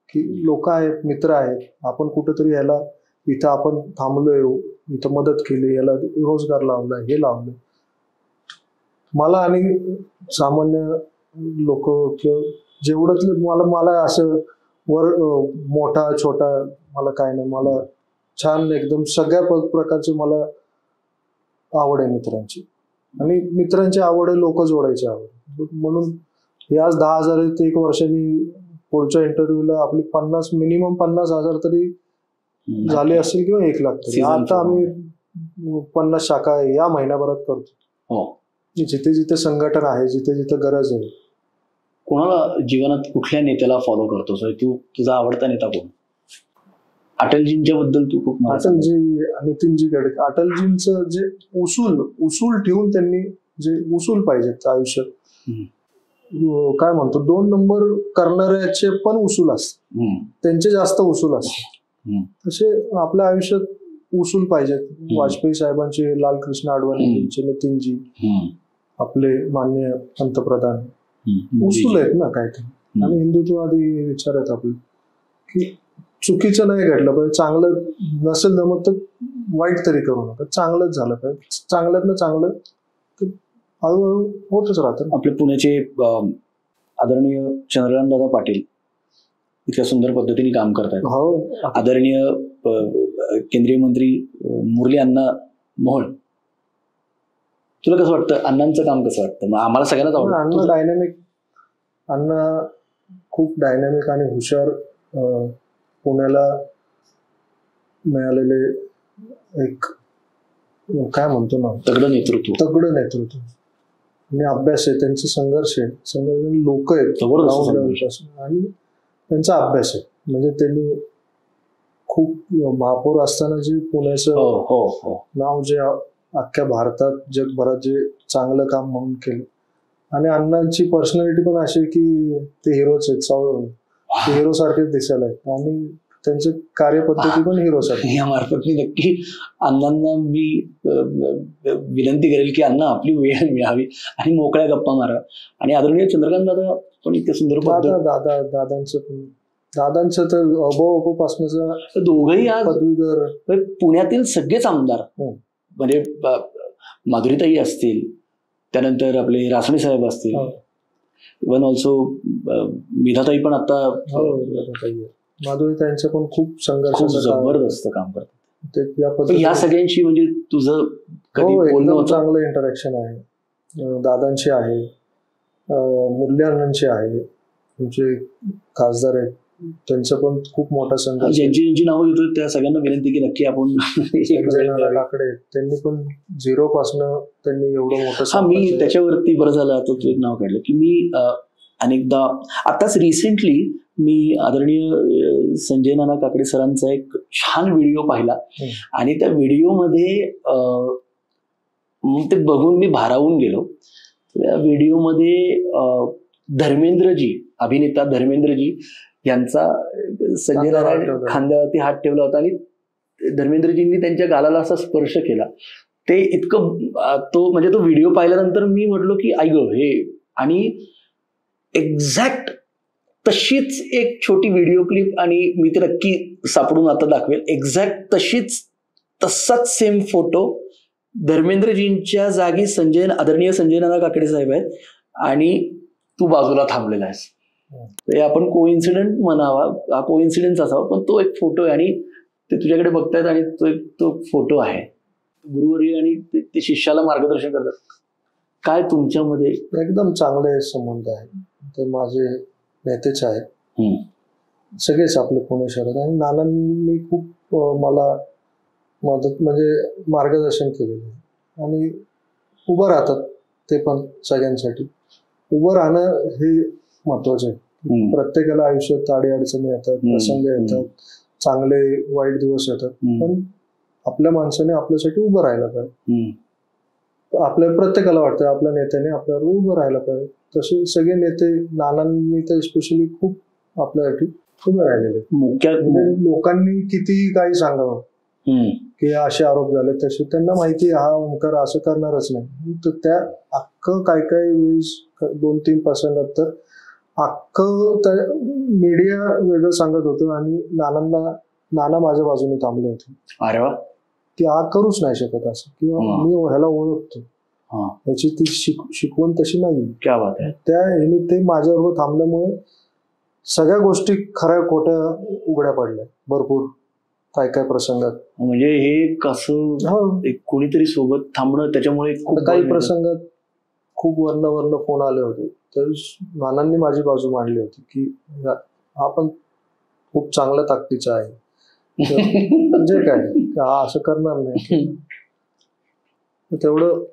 की लोक आहेत, मित्र आहेत, आपण कुठेतरी याला इथं आपण थांबलोय, इथं मदत केली, याला रोजगार लावलाय, हे लावलंय. मला आणि सामान्य लोक किंवा जेवढं मला असं मोठा छोटा मला काय नाही, मला छान एकदम सगळ्या प्रकारचे मला आवड आहे मित्रांची, आणि मित्रांची आवड आहे लोक जोडायची आवड. म्हणून हे आज 10,000 आहेत, 1 वर्षांनी पुढच्या इंटरव्ह्यूला आपली मिनिमम 50,000 तरी झाले असतील किंवा 1,00,000 तरी. आता आम्ही 50 शाखा या महिन्याभरात करतो. जिथे जिथे संघटन आहे, जिथे जिथे गरज आहे. कोणाला जीवनात कुठल्या नेत्याला फॉलो करतोस? तुझा आवडता नेता कोण? अटलजींच्या बद्दल तू खूप. अटलजी, नितीनजी गडकरी. अटलजींचं जे उसूल ठेवून त्यांनी जे उसूल पाहिजेत आयुष्यात, काय म्हणतो 2 नंबर करणाऱ्याचे पण उसूल असतात, त्यांचे जास्त उसूल असतात. तसे आपल्या आयुष्यात उसूल पाहिजेत. वाजपेयी साहेबांचे, लालकृष्ण अडवाणींचे, नितीनजी, आपले माननीय पंतप्रधान उसूल आहेत ना काहीतरी. आणि हिंदुत्ववादी विचार आहेत आपले की चुकीचं नाही घडलं पाहिजे, चांगलं नसेल जमत तर वाईट तरी करू नका, चांगलंच झालं पाहिजे. चांगल्यातनं चांगलं हळूहळू होतच राहतं. आपले पुण्याचे आदरणीय चंद्रकांतदादा पाटील इतक्या सुंदर पद्धतीने काम करतात. हो. आदरणीय केंद्रीय मंत्री मुरली अण्णा मोहोळ, तुला कसं वाटतं? अण्णांचं काम कसं वाटतं? आम्हाला सगळ्यांनाच आवडतं. अण्णा डायनॅमिक, अण्णा खूप डायनॅमिक आणि हुशार. पुण्याला मिळालेले एक काय म्हणतो ना, तगडं नेतृत्व आणि अभ्यास आहे, त्यांचा संघर्ष आहे, लोक आहेत आणि त्यांचा अभ्यास आहे. म्हणजे त्यांनी खूप महापौर असताना जे पुण्याचं नाव जे अख्ख्या भारतात जगभरात जे चांगलं काम म्हणून केलं, आणि अण्णांची पर्सनॅलिटी पण अशी की ते हिरोच आहेत, ते हिरो सारखेच दिसायला आहेत आणि त्यांची कार्यपद्धती पण हिरो सारखी. यामार्फत मी नक्की अण्णांना मी विनंती करेल की अण्णा आपली वेळ मिळावी आणि मोकळ्या गप्पा मारा. आणि आदरणीय चंद्रकांत दादा पण इतके सुंदर दादांचं तर अबोपासूनच दोघंही आज पदवीधर पुण्यातील सगळेच आमदार म्हणजे माधुरीताई असतील, त्यानंतर आपले रासणे साहेब असतील, इव्हन ऑल्सो मिधाताई पण आता माधुरीताईंचं पण खूप संघर्ष जबरदस्त काम करतात. या सगळ्यांशी म्हणजे तुझं एकदम चांगलं इंटरॅक्शन आहे. दादांशी आहे, मुरली आहे, तुमचे खासदार आहेत, त्यांचं पण खूप मोठा संघर्ष. ज्यांची नावं घेतो त्या सगळ्यांना विनंती की नक्की आपण काकडे त्यांनी पण 0 पासनं त्यांनी एवढं मोठं. मी त्याच्यावरती बरं झालं आता तू एक नाव काढलं की मी अनेकदा आताच रिसेंटली मी आदरणीय संजय नाना काकडे सरांचा एक छान व्हिडिओ पाहिला आणि त्या व्हिडिओमध्ये ते बघून मी भारावून गेलो. त्या व्हिडिओमध्ये अभिनेता धर्मेंद्रजी यांचा संजय नाना खांद्यावरती हात ठेवला होता आणि धर्मेंद्रजींनी त्यांच्या गालाला असा स्पर्श केला. ते इतकं म्हणजे तो व्हिडिओ पाहिल्यानंतर मी म्हटलो की ऐक हे, आणि एक्झॅक्ट तशीच एक छोटी व्हिडिओ क्लिप, आणि मी ते नक्की सापडून आता दाखवेल, एक्झॅक्ट तसाच सेम फोटो धर्मेंद्रजींच्या जागी आदरणीय संजय नाना काकडे साहेब आहेत आणि तू बाजूला थांबलेला आहेस. ते आपण कोइन्सिडेंट म्हणावा, हा कोइन्सिडेंस असावा, पण तो एक फोटो आहे आणि ते तुझ्याकडे बघतायत आणि तो फोटो आहे. गुरुवर्य आणि ते शिष्याला मार्गदर्शन करतात. काय तुमच्यामध्ये एकदम चांगले संबंध आहेत. ते माझे नेतेच आहेत, सगळेच आपले पुणे शहरात. आणि नानांनी खूप मला मदत म्हणजे मार्गदर्शन केलेलं आहे आणि उभं राहतात ते पण सगळ्यांसाठी. उभं राहणं हे महत्वाचं आहे. प्रत्येकाला आयुष्यात अडचणी येतात, प्रसंग येतात, चांगले वाईट दिवस येतात, पण आपल्या माणसाने आपल्यासाठी उभं राहायला पाहिजे. आपल्या प्रत्येकाला वाटतं आपल्या नेत्याने आपल्यावर उभं राहायला पाहिजे. तसे सगळे नेते, नानांनी तर स्पेशली खूप आपल्यासाठी उभे राहिलेले. म्हणजे लोकांनी कितीही काही सांगावं की असे आरोप झाले तसे, त्यांना माहिती हा ओंकार असं करणारच नाही. तर त्या अख्खं काय वेळेस 2-3 प्रसंगात तर अख्खं मीडिया वेगळं सांगत होतं आणि नाना माझ्या बाजूने थांबले होते. अरे वा, की हा करूच नाही शकत असं, किंवा मी ह्याला ओळखतो, याची ती शिकवण तशी नाही. क्या बात आहे. त्या ह्याने ते माझ्याबरोबर थांबल्यामुळे सगळ्या गोष्टी खऱ्या खोट्या उघड्या पडल्या भरपूर काय प्रसंगात. म्हणजे हे कसं कोणीतरी सोबत थांबणं, त्याच्यामुळे काही प्रसंगात खूप वर्ण फोन आले होते, तर नानांनी माझी बाजू मांडली होती की हा पण खूप चांगल्या ताकदीचा आहे, म्हणजे काय हा असं करणार नाही. तेवढं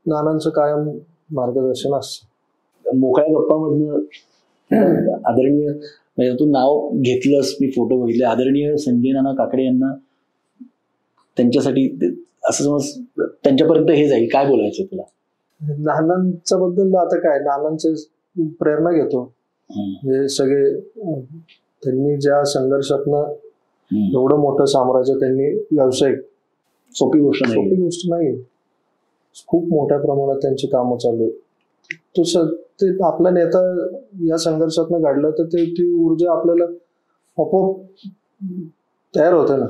नानांचं कायम मार्गदर्शन असतं. मोकळ्या गप्पामधनं आदरणीय, म्हणजे तू नाव घेतलंस, मी फोटो बघितले, आदरणीय संजय नाना काकडे यांना त्यांच्यासाठी असं समज त्यांच्यापर्यंत हे जाईल, काय बोलायचं तुला नानांच्या बद्दल? आता काय, नानांचे प्रेरणा घेतो. हे सगळे त्यांनी ज्या संघर्षातनं एवढं मोठं साम्राज्य त्यांनी व्यावसायिक, सोपी गोष्ट नाही, खूप मोठ्या प्रमाणात त्यांची कामं चालू आहेत. ते आपला नेता या संघर्षातनं घडलं तर ती ऊर्जा आपल्याला आपोआप तयार होते ना.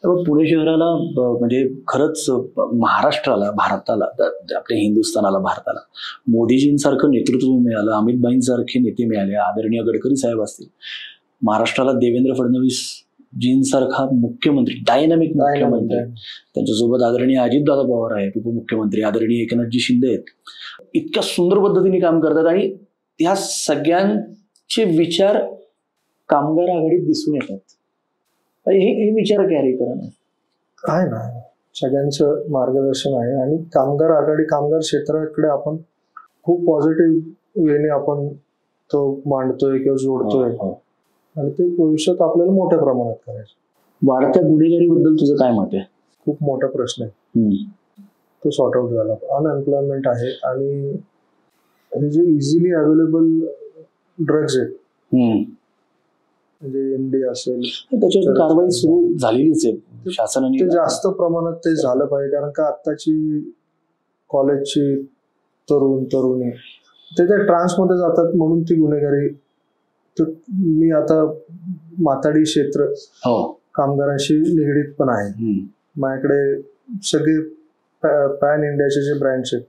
पुणे शहराला म्हणजे खरंच महाराष्ट्राला, भारताला, आपल्या हिंदुस्थानाला, भारताला मोदीजींसारखं नेतृत्व मिळालं, अमित भाईंसारखे नेते मिळाले, आदरणीय गडकरी साहेब असतील, महाराष्ट्राला देवेंद्र फडणवीस जींसारखा मुख्यमंत्री, डायनामिक मुख्यमंत्री, त्यांच्यासोबत आदरणीय अजितदादा पवार आहेत उपमुख्यमंत्री, आदरणीय एकनाथजी शिंदे आहेत, इतक्या सुंदर पद्धतीने काम करतात. आणि ह्या सगळ्यांचे विचार कामगार आघाडीत दिसून येतात. हे विचार कॅरी करणं आहे ना, सगळ्यांचं मार्गदर्शन आहे. आणि कामगार आघाडी, कामगार क्षेत्राकडे आपण खूप पॉझिटिव्ह वेने आपण तो मांडतोय किंवा जोडतोय, आणि ते भविष्यात आपल्याला मोठ्या प्रमाणात करायचं. वाढत्या गुन्हेगारीबद्दल तुझं काय मत आहे? खूप मोठा प्रश्न आहे, तो सॉर्ट आउट झाला. अनएम्प्लॉयमेंट आहे आणि हे जे इझिली अवेलेबल ड्रग्ज आहेत, म्हणजे MD असेल, त्याच्यावर कारवाई सुरू झालेलीच आहे शासनाने. ते जास्त प्रमाणात ते झालं पाहिजे, कारण का आत्ताची कॉलेजची तरुणी ते त्या ट्रान्समध्ये जातात म्हणून ती गुन्हेगारी. तर मी आता माथाडी क्षेत्र कामगारांशी निगडीत पण आहे. माझ्याकडे सगळे पॅन इंडियाचे जे ब्रँड्स आहेत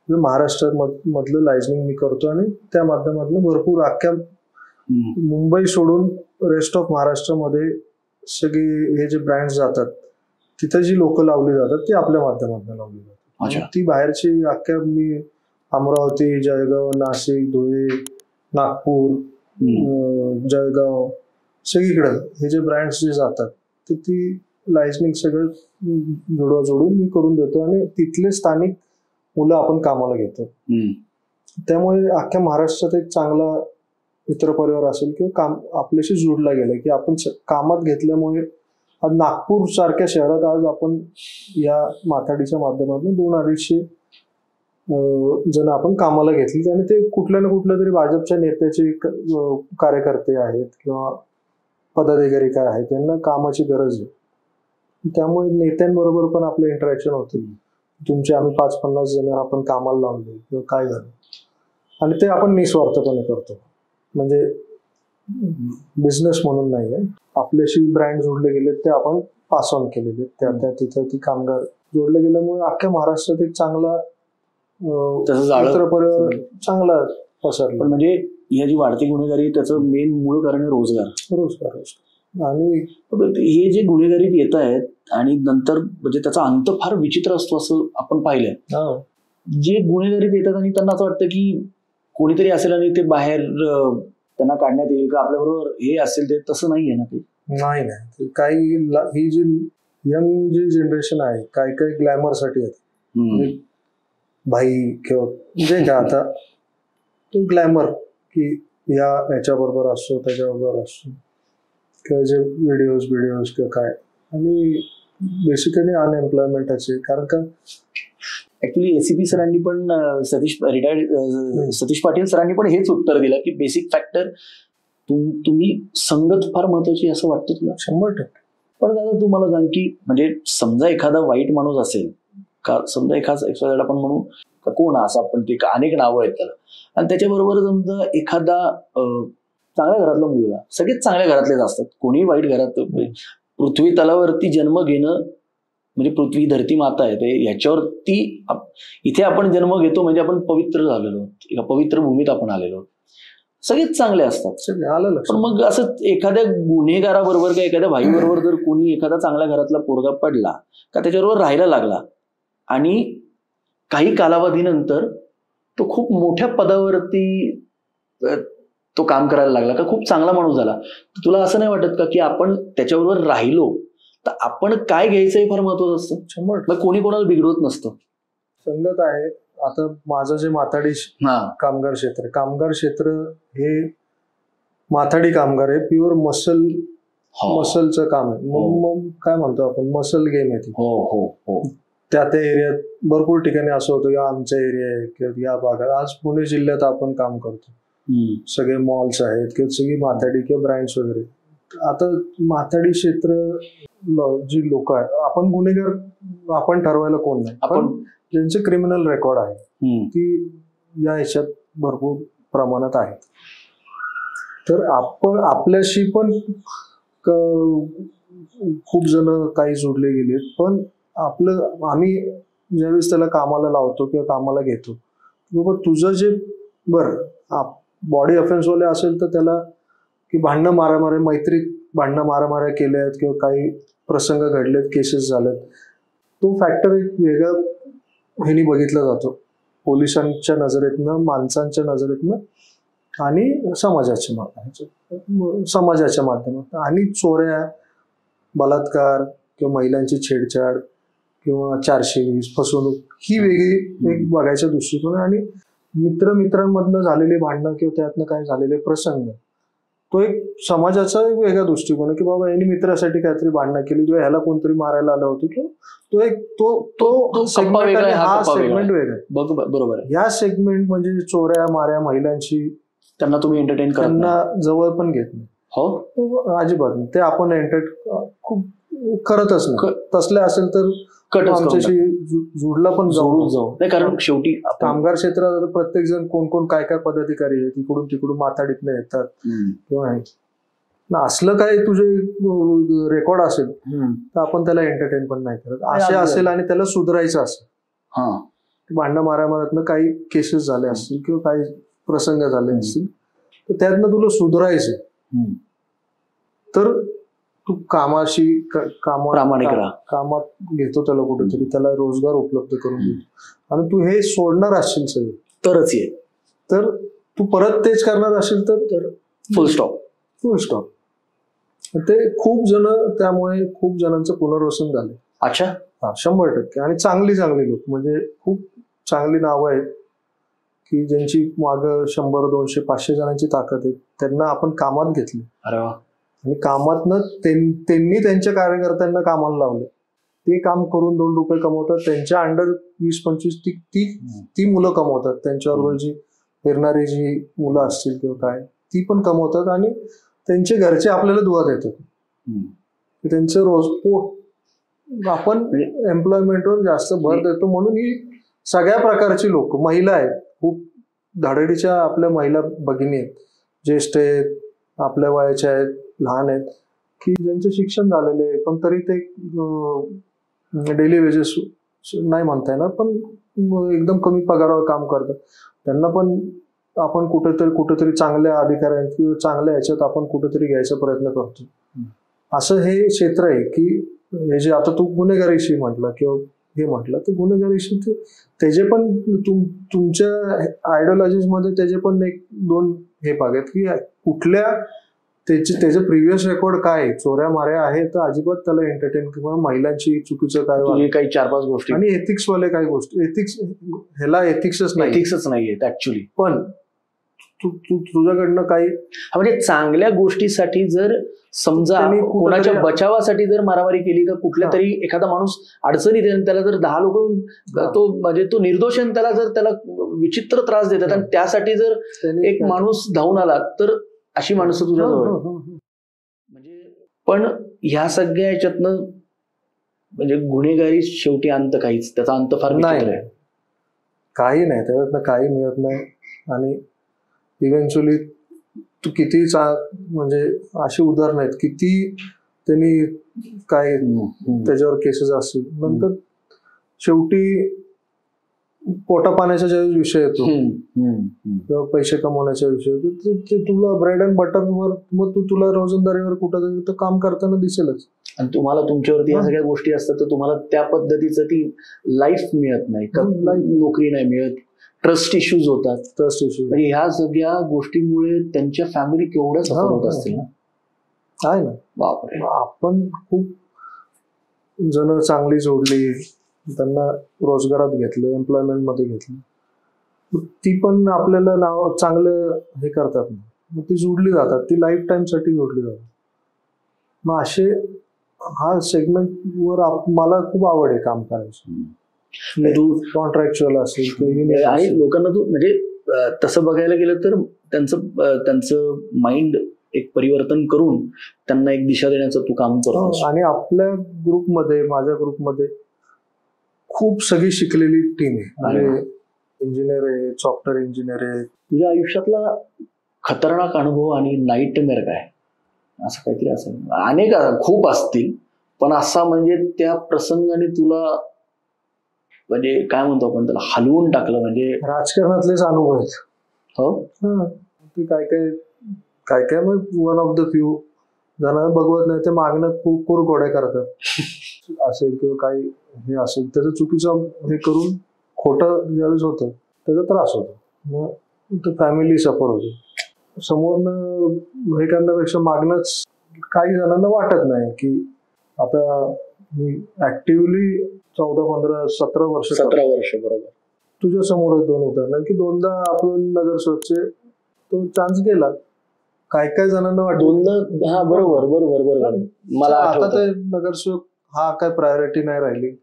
महाराष्ट्रात मधलं लायझनिंग मी करतो आणि त्या माध्यमातून भरपूर अख्ख्या मुंबई सोडून रेस्ट ऑफ महाराष्ट्रामध्ये सगळे हे जे ब्रँड्स जातात तिथं जी लोकं लावली जातात ती आपल्या माध्यमातून लावली जातात. ती बाहेरची अख्ख्या मी अमरावती, जळगाव, नाशिक, धुळे, नागपूर, जळगाव सगळीकडं हे जे ब्रँड्स जे जातात तर ती लायसनिंग सगळं जोडून मी करून देतो आणि तिथले स्थानिक मुलं आपण कामाला घेतो. त्यामुळे अख्ख्या महाराष्ट्रात एक चांगला मित्रपरिवार असेल किंवा काम आपल्याशी जोडला गेला की आपण कामात घेतल्यामुळे आज नागपूर सारख्या शहरात आज आपण या माथाडीच्या माध्यमातून 200-250 जण आपण कामाला घेतली आणि ते कुठल्या ना कुठल्या तरी भाजपच्या नेत्याचे कार्यकर्ते आहेत किंवा पदाधिकारी काय आहेत, त्यांना कामाची गरज आहे. त्यामुळे नेत्यांबरोबर पण आपलं इंटरॅक्शन होतं. तुमचे आम्ही 5-50 जण आपण कामाला लावले किंवा काय झालं, आणि ते आपण निस्वार्थपणे करतो. म्हणजे बिझनेस म्हणून नाही आहे, आपल्याशी ब्रँड जोडले गेले ते आपण पास ऑन केलेले, त्या तिथं ती कामगार जोडले गेल्यामुळे अख्ख्या महाराष्ट्रात एक चांगला मित्रपरिवार चांगला पसरला. पण म्हणजे ही जी वाढती गुन्हेगारी त्याचं मेन मूळ कारण आहे रोजगार. आणि हे जे गुन्हेगारीत येत आहेत आणि नंतर म्हणजे त्याचा अंत फार विचित्र असतो असं आपण पाहिलंय. जे गुन्हेगारीत येतात आणि त्यांना असं वाटतं की कोणीतरी असेल आणि ते बाहेर त्यांना काढण्यात येईल का, आपल्याबरोबर हे असेल ते, तसं नाहीये ना. ते नाही काही ही जी यंग जी जनरेशन आहे काही ग्लॅमरसाठी आहेत, भाई किंवा म्हणजे का आता तो ग्लॅमर की याच्याबरोबर असतो त्याच्याबरोबर असतो किंवा जे व्हिडिओज किंवा काय, आणि बेसिकली अनएम्प्लॉयमेंटाचे. कारण का ऍक्च्युली ACP सरांनी पण रिटायर्ड सतीश पाटील सरांनी पण हेच उत्तर दिलं की बेसिक फॅक्टर तुम्ही संगत फार महत्वाची असं वाटतं तुला? 100%. पण दादा तू मला सांग की म्हणजे समजा एखादा वाईट माणूस असेल का, समजा एखादा आपण म्हणू का कोण असं, आपण ते अनेक नावं आहेत त्याला, आणि त्याच्याबरोबर समजा एखादा चांगल्या घरातला मुलगा, सगळेच चांगल्या घरातलेच असतात, कोणी वाईट घरात, पृथ्वी तलावरती जन्म घेणं म्हणजे पृथ्वी धरती माता आहे, ते ह्याच्यावरती इथे आपण जन्म घेतो म्हणजे आपण पवित्र झालेलो, एका पवित्र भूमीत आपण आलेलो, सगळेच चांगले असतात. पण मग असं एखाद्या गुन्हेगाराबरोबर किंवा एखाद्या भाईबरोबर जर कोणी एखादा चांगल्या घरातला पोरगा पडला का त्याच्याबरोबर राहायला लागला आणि काही कालावधीनंतर तो खूप मोठ्या पदावरती तो काम करायला लागला का, खूप चांगला माणूस झाला, तुला असं नाही वाटत का की आपण त्याच्याबरोबर राहिलो तर आपण काय घ्यायचं हे फार महत्वाचं असतं? मग कोणी कोणाला बिघडवत नसतं. संगत आहे. आता माझं जे माथाडी कामगार क्षेत्र हे माथाडी कामगार आहे, प्युअर मसलचं काम आहे. मग काय म्हणतो आपण, मसल गेम आहे ती. त्या एरियात भरपूर ठिकाणी असं होतं की आमच्या एरिया आहे किंवा या भागात, आज पुणे जिल्ह्यात आपण काम करतो, सगळे मॉल्स आहेत किंवा सगळी माथाडी किंवा ब्रँड्स वगैरे. आता माथाडी क्षेत्र जी लोक आहेत, आपण गुन्हेगार आपण ठरवायला कोण नाही, आपण ज्यांचे क्रिमिनल रेकॉर्ड आहे ती या ह्याच्यात भरपूर प्रमाणात आहेत. तर आपण आपल्याशी पण खूप जण काही जोडले गेले, पण आम्ही ज्यावेळेस त्याला कामाला लावतो किंवा कामाला घेतो, बाबा तुझं जे बॉडी ऑफेन्सवाले असेल तर त्याला की भांडणं मारामाऱ्या, मैत्रीत भांडणं मारामाऱ्या केल्यात किंवा काही प्रसंग घडलेत, केसेस झालेत, तो फॅक्टर एक वेगळा ह्यानी बघितला जातो, पोलिसांच्या नजरेतनं, माणसांच्या नजरेतनं आणि समाजाच्या माध्यमातून. आणि चोऱ्या, बलात्कार किंवा महिलांची छेडछाड किंवा 420 फसवणूक ही वेगळी एक बघायचा दृष्टिकोन. आणि मित्रांमधनं झालेले भांडणं किंवा त्यातनं काय झालेले प्रसंग तो एक समाजाचा एक वेगळा दृष्टिकोन आहे की बाबा यांनी मित्रासाठी काहीतरी भांडणं केली किंवा ह्याला कोणतरी मारायला आलं होतं किंवा तो एक तो सेगमेंट आणि हा सेगमेंट वेगळा आहे. बरोबर. या सेगमेंट म्हणजे चोऱ्या माऱ्या महिलांची त्यांना तुम्ही एंटरटेन त्यांना जवळ पण घेत नाही. हो अजिबात नाही. ते आपण खूप करतच नाही. तसले असेल तर आमच्याशी जुडला पण जाऊ नाही. कारण शेवटी कामगार क्षेत्रात प्रत्येक जण कोण कोण काय काय पदाधिकारी आहेत इकडून तिकडून माथाडीतनं येतात किंवा असलं काय तुझे रेकॉर्ड असेल तर आपण त्याला एंटरटेन पण नाही करत. असे असेल आणि त्याला सुधारायचं असेल भांडणं मारामारातनं काही केसेस झाले असतील किंवा काही प्रसंग झाले असतील तर त्यातनं तुला सुधारायचं तर तू कामाशी कामात घेतो त्याला कुठेतरी त्याला रोजगार उपलब्ध करून देतो आणि तू हे सोडणार असशील सगळं तरच ये तर तू परत तेच करणार असेल तर फुल स्टॉप. ते खूप जण त्यामुळे खूप जणांचं पुनर्वसन झालं. अच्छा. 100% आणि चांगली लोक म्हणजे खूप चांगली नावं आहेत की ज्यांची माग 100, 200, 500 जणांची ताकद आहे त्यांना आपण कामात घेतली. अरे वा. आणि कामातनं त्यांनी त्यांच्या कार्यकर्त्यांना कामाला लावलं. ते काम करून 2 रुपये कमवतात. त्यांच्या अंडर 20-25 ती मुलं कमवतात. त्यांच्याबरोबर जी फिरणारी जी मुलं असतील किंवा काय ती पण कमवतात आणि त्यांचे घरचे आपल्याला दुवा देतात. त्यांचं रोज पोट आपण एम्प्लॉयमेंटवर जास्त भर देतो म्हणून ही सगळ्या प्रकारची लोक महिला आहेत. खूप धाडडीच्या आपल्या महिला भगिनी आहेत, ज्येष्ठ आहेत, आपल्या वयाच्या आहेत, लहान आहेत की ज्यांचे शिक्षण झालेले आहे पण तरी ते डेली वेजेस नाही म्हणता येणार पण एकदम कमी पगारावर काम करतात. त्यांना पण आपण कुठेतरी चांगल्या अधिकाऱ्यांत किंवा चांगल्या ह्याच्यात आपण कुठेतरी घ्यायचा प्रयत्न करतो. असं हे क्षेत्र आहे की हे जे आता तू गुन्हेगारीशी म्हटलं किंवा हे म्हटलं तर गुन्हेगारीशी त्याचे पण तुमच्या आयडिओलॉजीज मध्ये त्याचे पण 1-2 हे भाग आहेत की कुठल्या त्याचे प्रिव्हियस रेकॉर्ड काय चोऱ्या माऱ्या आहे तर अजिबात त्याला एंटरटेन किंवा महिलांची चुकीचं काय काही 4-5 गोष्टी आणि एथिक्स वाले काही गोष्टी ह्याला एथिक्सच नाहीये ऍक्च्युली. पण तुझ्याकडनं काही म्हणजे चांगल्या गोष्टीसाठी जर समजा कोणाच्या बचावासाठी जर मारामारी केली तर कुठल्या तरी एखादा माणूस अडचणीत येईल त्याला जर 10 लोक तो निर्दोष आहे त्याला जर त्याला विचित्र त्रास देतात आणि त्यासाठी जर एक माणूस धावून आला तर अशी माणसं तुझ्याजवळ म्हणजे पण ह्या सगळ्या ह्याच्यातनं म्हणजे गुन्हेगारी शेवटी अंत काहीच त्याचा अंत फार नाही. काही नाही त्याच्यातनं काही मिळत नाही आणि इव्हेंच्युअली तू किती म्हणजे अशी उदाहरणं आहेत किती त्यांनी काय त्याच्यावर केसेस असतील नंतर शेवटी पोटा पाण्याचा ज्या विषय येतो किंवा पैसे कमवण्याचा विषय येतो ते तुला ब्रेड अँड बटरवर मग तुला रोजंदारीवर कुठं काम करताना दिसेलच. आणि तुम्हाला तुमच्यावरती या सगळ्या गोष्टी असतात तर तुम्हाला त्या पद्धतीचं ती लाईफ मिळत नाही, नोकरी नाही मिळत, ट्रस्ट इश्यूज होतात. म्हणजे ह्या सगळ्या गोष्टीमुळे त्यांच्या फॅमिली केवढ्या सफर होत असतील ना. आहे ना. बापरे. आपण खूप जण चांगली जोडली त्यांना रोजगारात घेतलं एम्प्लॉयमेंट मध्ये घेतलं ती पण आपल्याला नाव चांगलं हे करतात मग ती जोडली जातात ती लाईफ टाईम साठी जोडली जातात. मग असे हा सेगमेंट वर मला खूप आवड आहे काम करायची. तू कॉन्ट्रॅक्च्युअल असेल आणि लोकांना तू म्हणजे तसं बघायला गेलं तर त्यांचं माइंड एक परिवर्तन करून त्यांना एक दिशा देण्याचं तू काम करतो. आणि आपल्या ग्रुपमध्ये माझ्या ग्रुपमध्ये खूप सगळी शिकलेली टीम आहे. इंजिनियर आहे, सॉफ्टवेअर इंजिनियर आहे. तुझ्या आयुष्यातला खतरनाक अनुभव आणि नाईटमेअर काय असं काहीतरी असेल? अनेक खूप असतील पण असा म्हणजे त्या प्रसंगाने तुला म्हणजे काय म्हणतो आपण त्याला हलवून टाकलं म्हणजे राजकारणातलेच अनुभव आहेत. हो ते काय मग वन ऑफ द फ्यू जणांना बघवत नाही ते मागणं खूप घोड्या करतात असेल किंवा काही हे असेल त्याचं चुकीचं हे करून खोटं ज्यावेळेस होतं त्याचा त्रास होतो. मग फॅमिली सफर होते. समोरनं हे करण्यापेक्षा मागणंच काही जणांना वाटत नाही की आता मी ऍक्टिव्हली 14, 15, 17 वर्ष बरोबर. तुझ्या समोरच 2 उदाहरणं की 2दा आपण नगरसेवकचे तो चान्स गेला काय काय जणांना वाटतं दोनदा. हा बरोबर बरोबर बरोबर. मला आता आठवतं. ते नगरसेवक हा काय प्रायोरिटी नाही राहिली.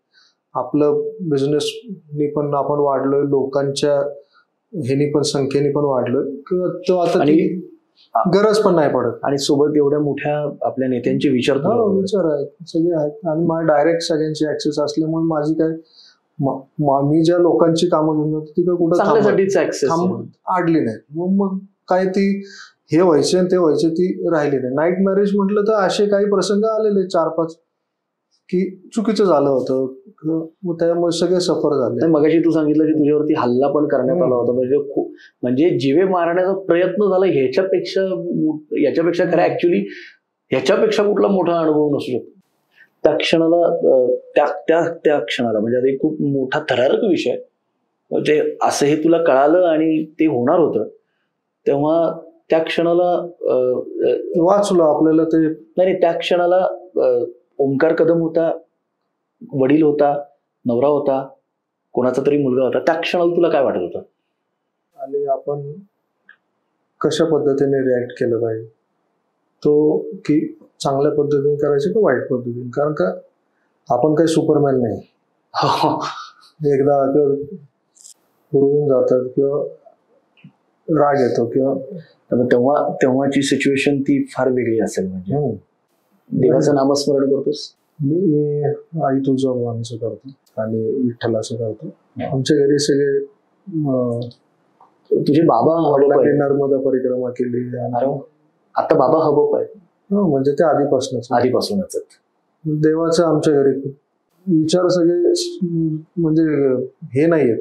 आपलं बिझनेसनी पण आपण वाढलोय, लोकांच्या ह्यानी पण संख्येने पण वाढलोय किंवा तो आता आणि ती गरज पण नाही पडत. आणि सोबत एवढ्या मोठ्या आपल्या नेत्यांचे विचार हा विचार आहेत सगळे आहेत आणि मला डायरेक्ट सगळ्यांची ऍक्सेस असल्यामुळे माझी काय मी ज्या लोकांची कामं घेऊन जातो ती काय कुठं चांगल्यासाठीच ऍक्सेस. आडली नाही. मग काय ती हे व्हायचे आणि ते व्हायचे ती राहिली नाही. नाईट मॅरेज म्हटलं तर असे काही प्रसंग आलेले 4-5 की चुकीचं झालं होतं, मग त्यामुळे सगळे सफर झाले. मगाशी तू सांगितलं की तुझ्यावरती हल्ला पण करण्यात आला होता, म्हणजे जीवे मारण्याचा प्रयत्न झाला. याच्यापेक्षा खरं ऍक्च्युली ह्याच्यापेक्षा कुठला मोठा अनुभव नसू शकतो. त्या क्षणाला त्या क्षणाला म्हणजे आता एक खूप मोठा थरारक विषय म्हणजे असं हे तुला कळालं आणि ते होणार होतं तेव्हा त्या क्षणाला वाचलं आपल्याला ते. नाही, त्या क्षणाला ओंकार कदम होता, वडील होता, नवरा होता, कोणाचा तरी मुलगा होता. त्या क्षणाला तुला काय वाटत होतं आणि आपण कशा पद्धतीने रिॲक्ट केलं पाहिजे, तो की चांगल्या पद्धतीने करायचं का वाईट पद्धतीने. कारण का आपण काही सुपरमॅन नाही. एकदा किंवा हुरळून जातात किंवा राग येतो किंवा तेव्हाची सिच्युएशन ती फार वेगळी असेल. म्हणजे देवाचं नामस्मरण करतोस. मी आई तुळजाभवानीचं करतो आणि विठ्ठलाचं करतो. आमच्या घरी सगळे तुझे बाबा वडिलांनी नर्मदा परिक्रमा केली. आता बाबा हबप आहे. म्हणजे ते आधीपासूनच देवाचं आमच्या घरी विचार सगळे म्हणजे हे नाहीये,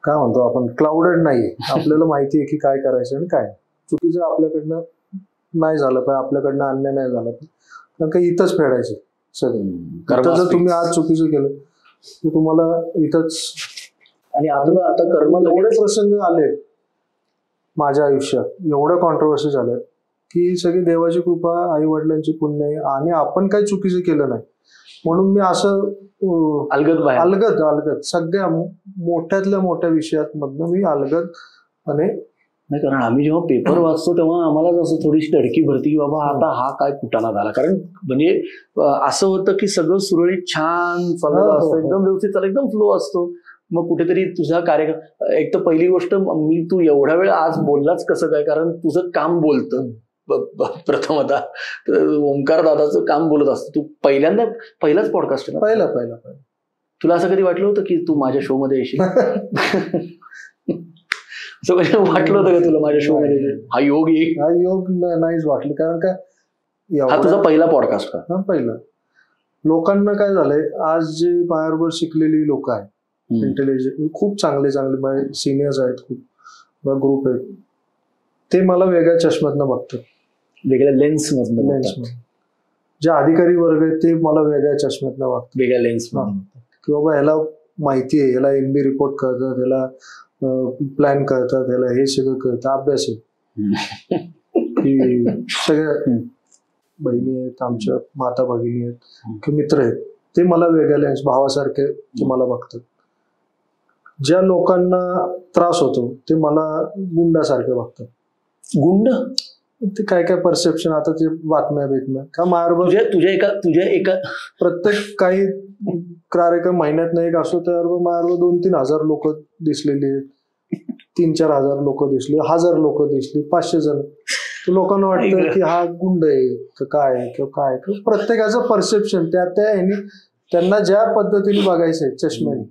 काय म्हणतो आपण, क्लाउडेड नाहीये. आपल्याला माहिती आहे की काय करायचं आणि काय चुकीचं आपल्याकडनं नाही झालं पाहिजे, आपल्याकडनं अन्याय नाही झाला पाहिजे. कारण का इथंच फेडायचं सगळं. जर तुम्ही आज चुकीचं केलं तर तुम्हाला इथंच. आणि आता कर्म एवढे प्रसंग आले माझ्या आयुष्यात, एवढ्या कॉन्ट्रोवर्सी झाल्या की सगळी देवाची कृपा, आई वडिलांची पुण्य आणि आपण काही चुकीचं केलं नाही म्हणून मी असं अलगद सगळ्या मोठ्यातल्या मोठ्या विषयात मधनं मी अलगदपणे. नाही, कारण आम्ही जेव्हा पेपर वाचतो तेव्हा आम्हाला असं थोडीशी धडकी भरती की बाबा आता हा काय कुटाणा झाला. कारण म्हणजे असं होतं की सगळं सुरळीत छान चाललं असतं, एकदम व्यवस्थित चाललं, एकदम फ्लो असतो. मग कुठेतरी तुझा कार्यक्रम, एक तर पहिली गोष्ट तू एवढा वेळ आज बोललाच कसं काय, कारण तुझं काम बोलतं. प्रथमतः ओंकार दादाचं काम बोलत असतं. तू पहिलाच पॉडकास्ट आहे ना? पहिला. तुला असं कधी वाटलं होतं की तू माझ्या शो मध्ये येशील? असं कधी वाटलं होतं का तुला माझ्या शो मध्ये हा योग नाहीच वाटलं. कारण काय हा तुझा पहिला पॉडकास्ट का? पहिला. लोकांना काय झालंय, आज जे माझ्याबरोबर शिकलेली लोक आहेत, इंटेलिजंट, खूप चांगले सिनियर्स आहेत, खूप ग्रुप आहेत, ते मला वेगळ्या चष्म्यातनं बघतात, वेगळ्या लेन्स मधनं. जे अधिकारी वर्ग आहेत ते मला वेगळ्या चष्म्यातनं बघतात, वेगळ्या लेन्स मधनं, की बाबा ह्याला माहिती आहे, ह्याला MB रिपोर्ट कळतात, ह्याला प्लॅन कळतात, ह्याला हे सगळं कळतं, अभ्यास आहे. की सगळ्या बहिणी आहेत, आमच्या माता भगिनी आहेत किंवा मित्र आहेत, ते मला वेगळ्या लेन्स, भावासारखे ते मला बघतात. ज्या लोकांना त्रास होतो ते मला गुंडासारखे बघतात. गुंड? ते काय काय परसेप्शन, आता ते बातम्या का मायाबरोबर तुझ्या एका प्रत्येक काही कार्यक्रम महिन्यात एक असो त्याबरोबर मायाबरोबर 2-3 हजार लोक दिसलेली, 3-4 हजार लोक दिसले, 1000 लोक दिसली, 500 जण. लोकांना वाटतं की हा गुंड आहे काय किंवा काय. प्रत्येकाचं परसेप्शन त्या त्यांना ज्या पद्धतीने बघायचंय चष्म्याने,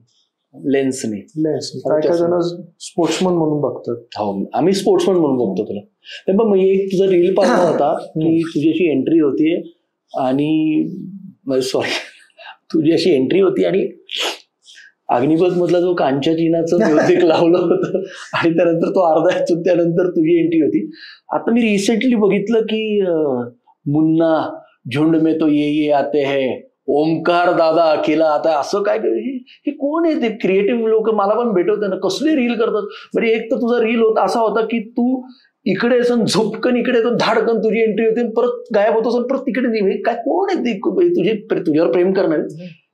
लेन्सने. काय काय जण स्पोर्ट्समन म्हणून बघतात. हो, आम्ही स्पोर्ट्समन म्हणून बघतो तुला. मग एक तुझा रील पाहिला होता की तुझी अशी एंट्री होती आणि तुझी अशी एंट्री होती आणि अग्निपथ मधला जो कांच्या चिनाचं म्युझिक लावलं होतं आणि त्यानंतर तो अर्धा त्यानंतर तुझी एंट्री होती. आता मी रिसेंटली बघितलं की मुन्ना झुंड में तो ये आते है, ओमकार दादा अकेला आता, असं काय हे कोण आहे? ते क्रिएटिव्ह लोक मला पण भेटवते ना, कसले रील करतात. म्हणजे एक तर तुझा रील होता असा होता की तू इकडे असं झोपकन इकडे येतो, धाडकन तुझी एंट्री होती, परत गायब होतो, परत तिकडे नाही. काय कोण आहे तुझ्यावर प्रेम करणार?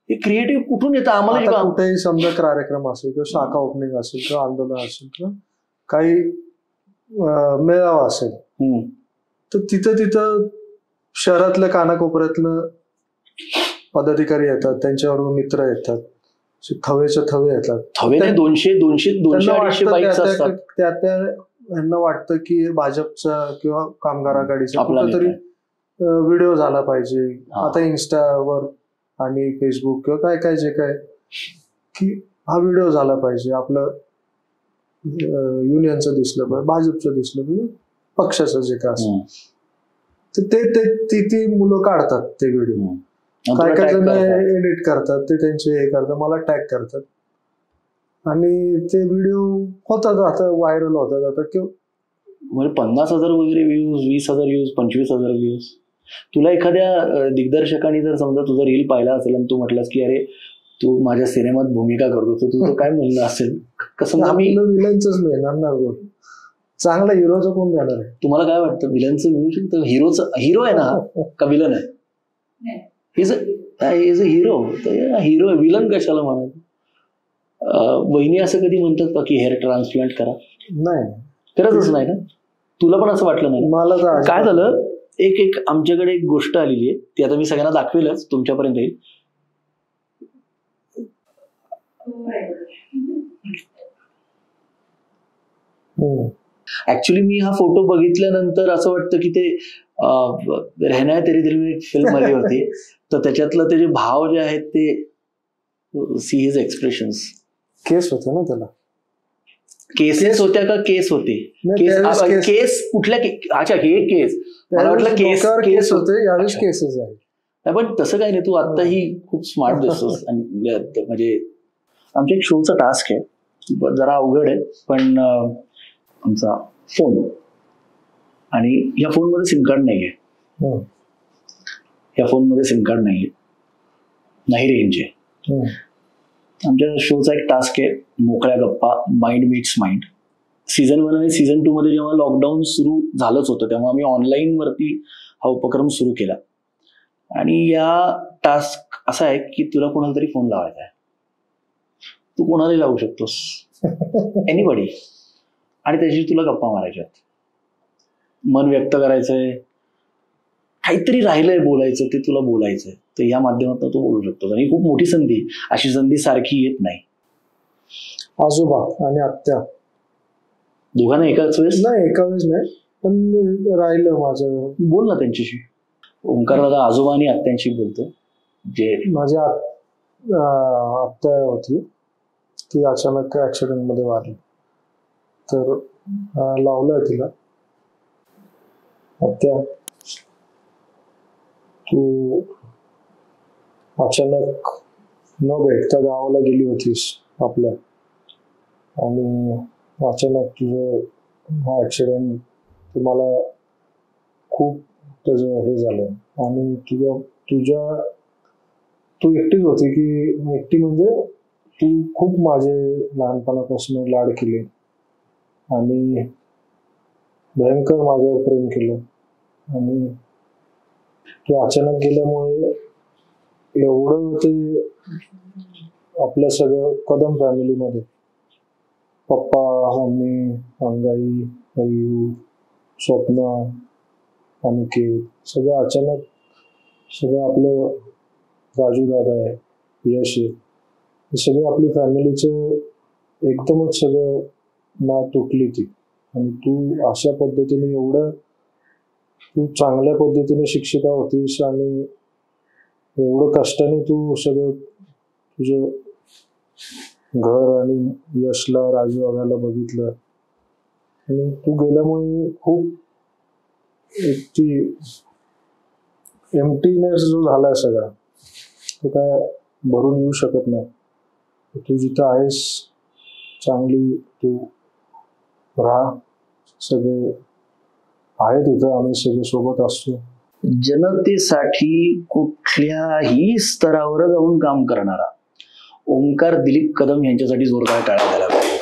हे क्रिएटिव्ह कुठून येतं आम्हाला? कुठेही समजा कार्यक्रम असेल किंवा शाखा ओपनिंग असेल किंवा आंदोलन असेल किंवा काही मेळावा असेल, तर तिथं शहरातल्या कानाकोपऱ्यातलं पदाधिकारी येतात, त्यांच्याबरोबर मित्र येतात, थवेच्या थवे येतात. थवे 200-250 बाईक्स असतात. त्यांना वाटतं की भाजपचा किंवा कामगार आघाडीचा कुठेतरी व्हिडिओ झाला पाहिजे. आता इन्स्टावर आणि फेसबुक किंवा काय जे काय की हा व्हिडिओ झाला पाहिजे, आपलं युनियनचं दिसलं पाहिजे, भाजपचं दिसलं पाहिजे, पक्षाचं जे काय असतं ते मुलं काढतात ते व्हिडिओ. काय जण एडिट करतात, ते त्यांचे हे करतात, मला टॅग करतात आणि ते व्हिडिओ होतात, आता व्हायरल होतात. आता म्हणजे 50,000 वगैरे व्ह्यूज, 20,000 व्ह्यूज, 25,000 व्ह्यूज. तुला एखाद्या दिग्दर्शकाने जर समजा तुझा रील पाहिला असेल आणि तू म्हटलास की अरे तू माझ्या सिनेमात भूमिका करतो, तर तुझं काय म्हणणं असेल? कसं विलनच मिळणार ना, चांगला हिरोचं कोण देणार आहे? तुम्हाला काय वाटतं, विलनचं मिळू शकतं? हिरो आहे ना का विलन आहे? Is a hero. Hero villain कशाला म्हणत? वहिनी असं कधी म्हणतात का की हेअर ट्रान्सप्लांट करा? नाही, करतच नाही ना. तुला पण असं वाटलं नाही? मला तर काय झालं, एक आमच्याकडे एक गोष्ट आलेली आहे, ती आता मी सगळ्यांना दाखवेलच, तुमच्यापर्यंत येईल. ऍक्च्युली मी हा फोटो बघितल्यानंतर असं वाटतं की ते रहना है तेरी दिल में एक फिल्म आली होती, तर त्याच्यातलं ते जे भाव जे आहेत ते सी हिज एक्सप्रेशन्स. केस होते ना त्याला? केसेस होत्या का केस होते? केस कुठल्या? अच्छा, हे केस मला वाटलं केस होते, यावेळेस केसेस आहे. पण तसं काही नाही, तू आत्ताही खूप स्मार्ट दिसतोस. म्हणजे आमच्या एक शोचा टास्क आहे, जरा अवघड आहे, पण आमचा फोन आणि या फोनमध्ये सिम कार्ड नाहीये, या फोनमध्ये सिम कार्ड नाहीये, नाही रेंज आहे. आमच्या शोचा एक टास्क आहे, मोकळ्या गप्पा, माइंड मीट्स माइंड. सीझन 1 आणि सीझन 2 मध्ये जेव्हा लॉकडाऊन सुरू झालंच होतं, तेव्हा आम्ही ऑनलाईन वरती हा उपक्रम सुरू केला. आणि या टास्क असा आहे की तुला कोणाला तरी फोन लावायचा आहे, तू कोणालाही लावू शकतोस, एनीबडी, आणि त्याची तुला गप्पा मारायच्यात, मन व्यक्त करायचंय, काहीतरी राहिलंय बोलायचं ते तुला बोलायचंय, तर या माध्यमातून तू बोलू शकतोस. आणि खूप मोठी संधी, अशी संधी सारखी येत नाही. आजोबा आणि आत्या दोघांना एकाच वेळेस? नाही, एका वेळेस नाही, पण राहिलं माझं. बोल ना त्यांच्याशी. ओंकार दादा आजोबा आणि आत्यांशी बोलतो. जे माझी आत्या होती, ती अचानक ऍक्सिडेंट मध्ये वारली, तर लावलंय तिला. आत्या, तू अचानक न भेटता गावाला गेली होतीस आपल्या, आणि अचानक तुझं हा ऍक्सिडेंट, तुम्हाला खूप त्याचं हे झालं, आणि तू एकटीच होती की एकटी, म्हणजे तू खूप माझे लहानपणापासून लाड केले आणि भयंकर माझ्यावर प्रेम केलं, आणि तू अचानक गेल्यामुळे एवढं ते आपल्या सगळं कदम फॅमिलीमध्ये, पप्पा, मम्मी, अंगाई, अयू, स्वप्ना, अनिकेत, सगळं अचानक, सगळं आपलं राजू दादा आहे, यश आहे, हे सगळं आपली फॅमिलीचं एकदमच सगळं नाळ तुटली ती. आणि तू अशा पद्धतीने, एवढं तू चांगल्या पद्धतीने शिक्षिका होतीस आणि एवढं कष्टाने तू सगळं तुझं घर आणि यशला, राजू दादाला बघितलं, आणि तू गेल्यामुळे खूप एक ती एम्प्टीनेस जो झालाय सगळा, तो काय भरून येऊ शकत नाही. तू जिथं आहेस चांगली तू राहा, सगळे आहेत इथं, आम्ही सगळे सोबत असतो. जनतेसाठी कुठल्याही स्तरावर जाऊन काम करणारा ओंकार दिलीप कदम यांच्यासाठी जोरदार टाळ्या झाल्या पाहिजे.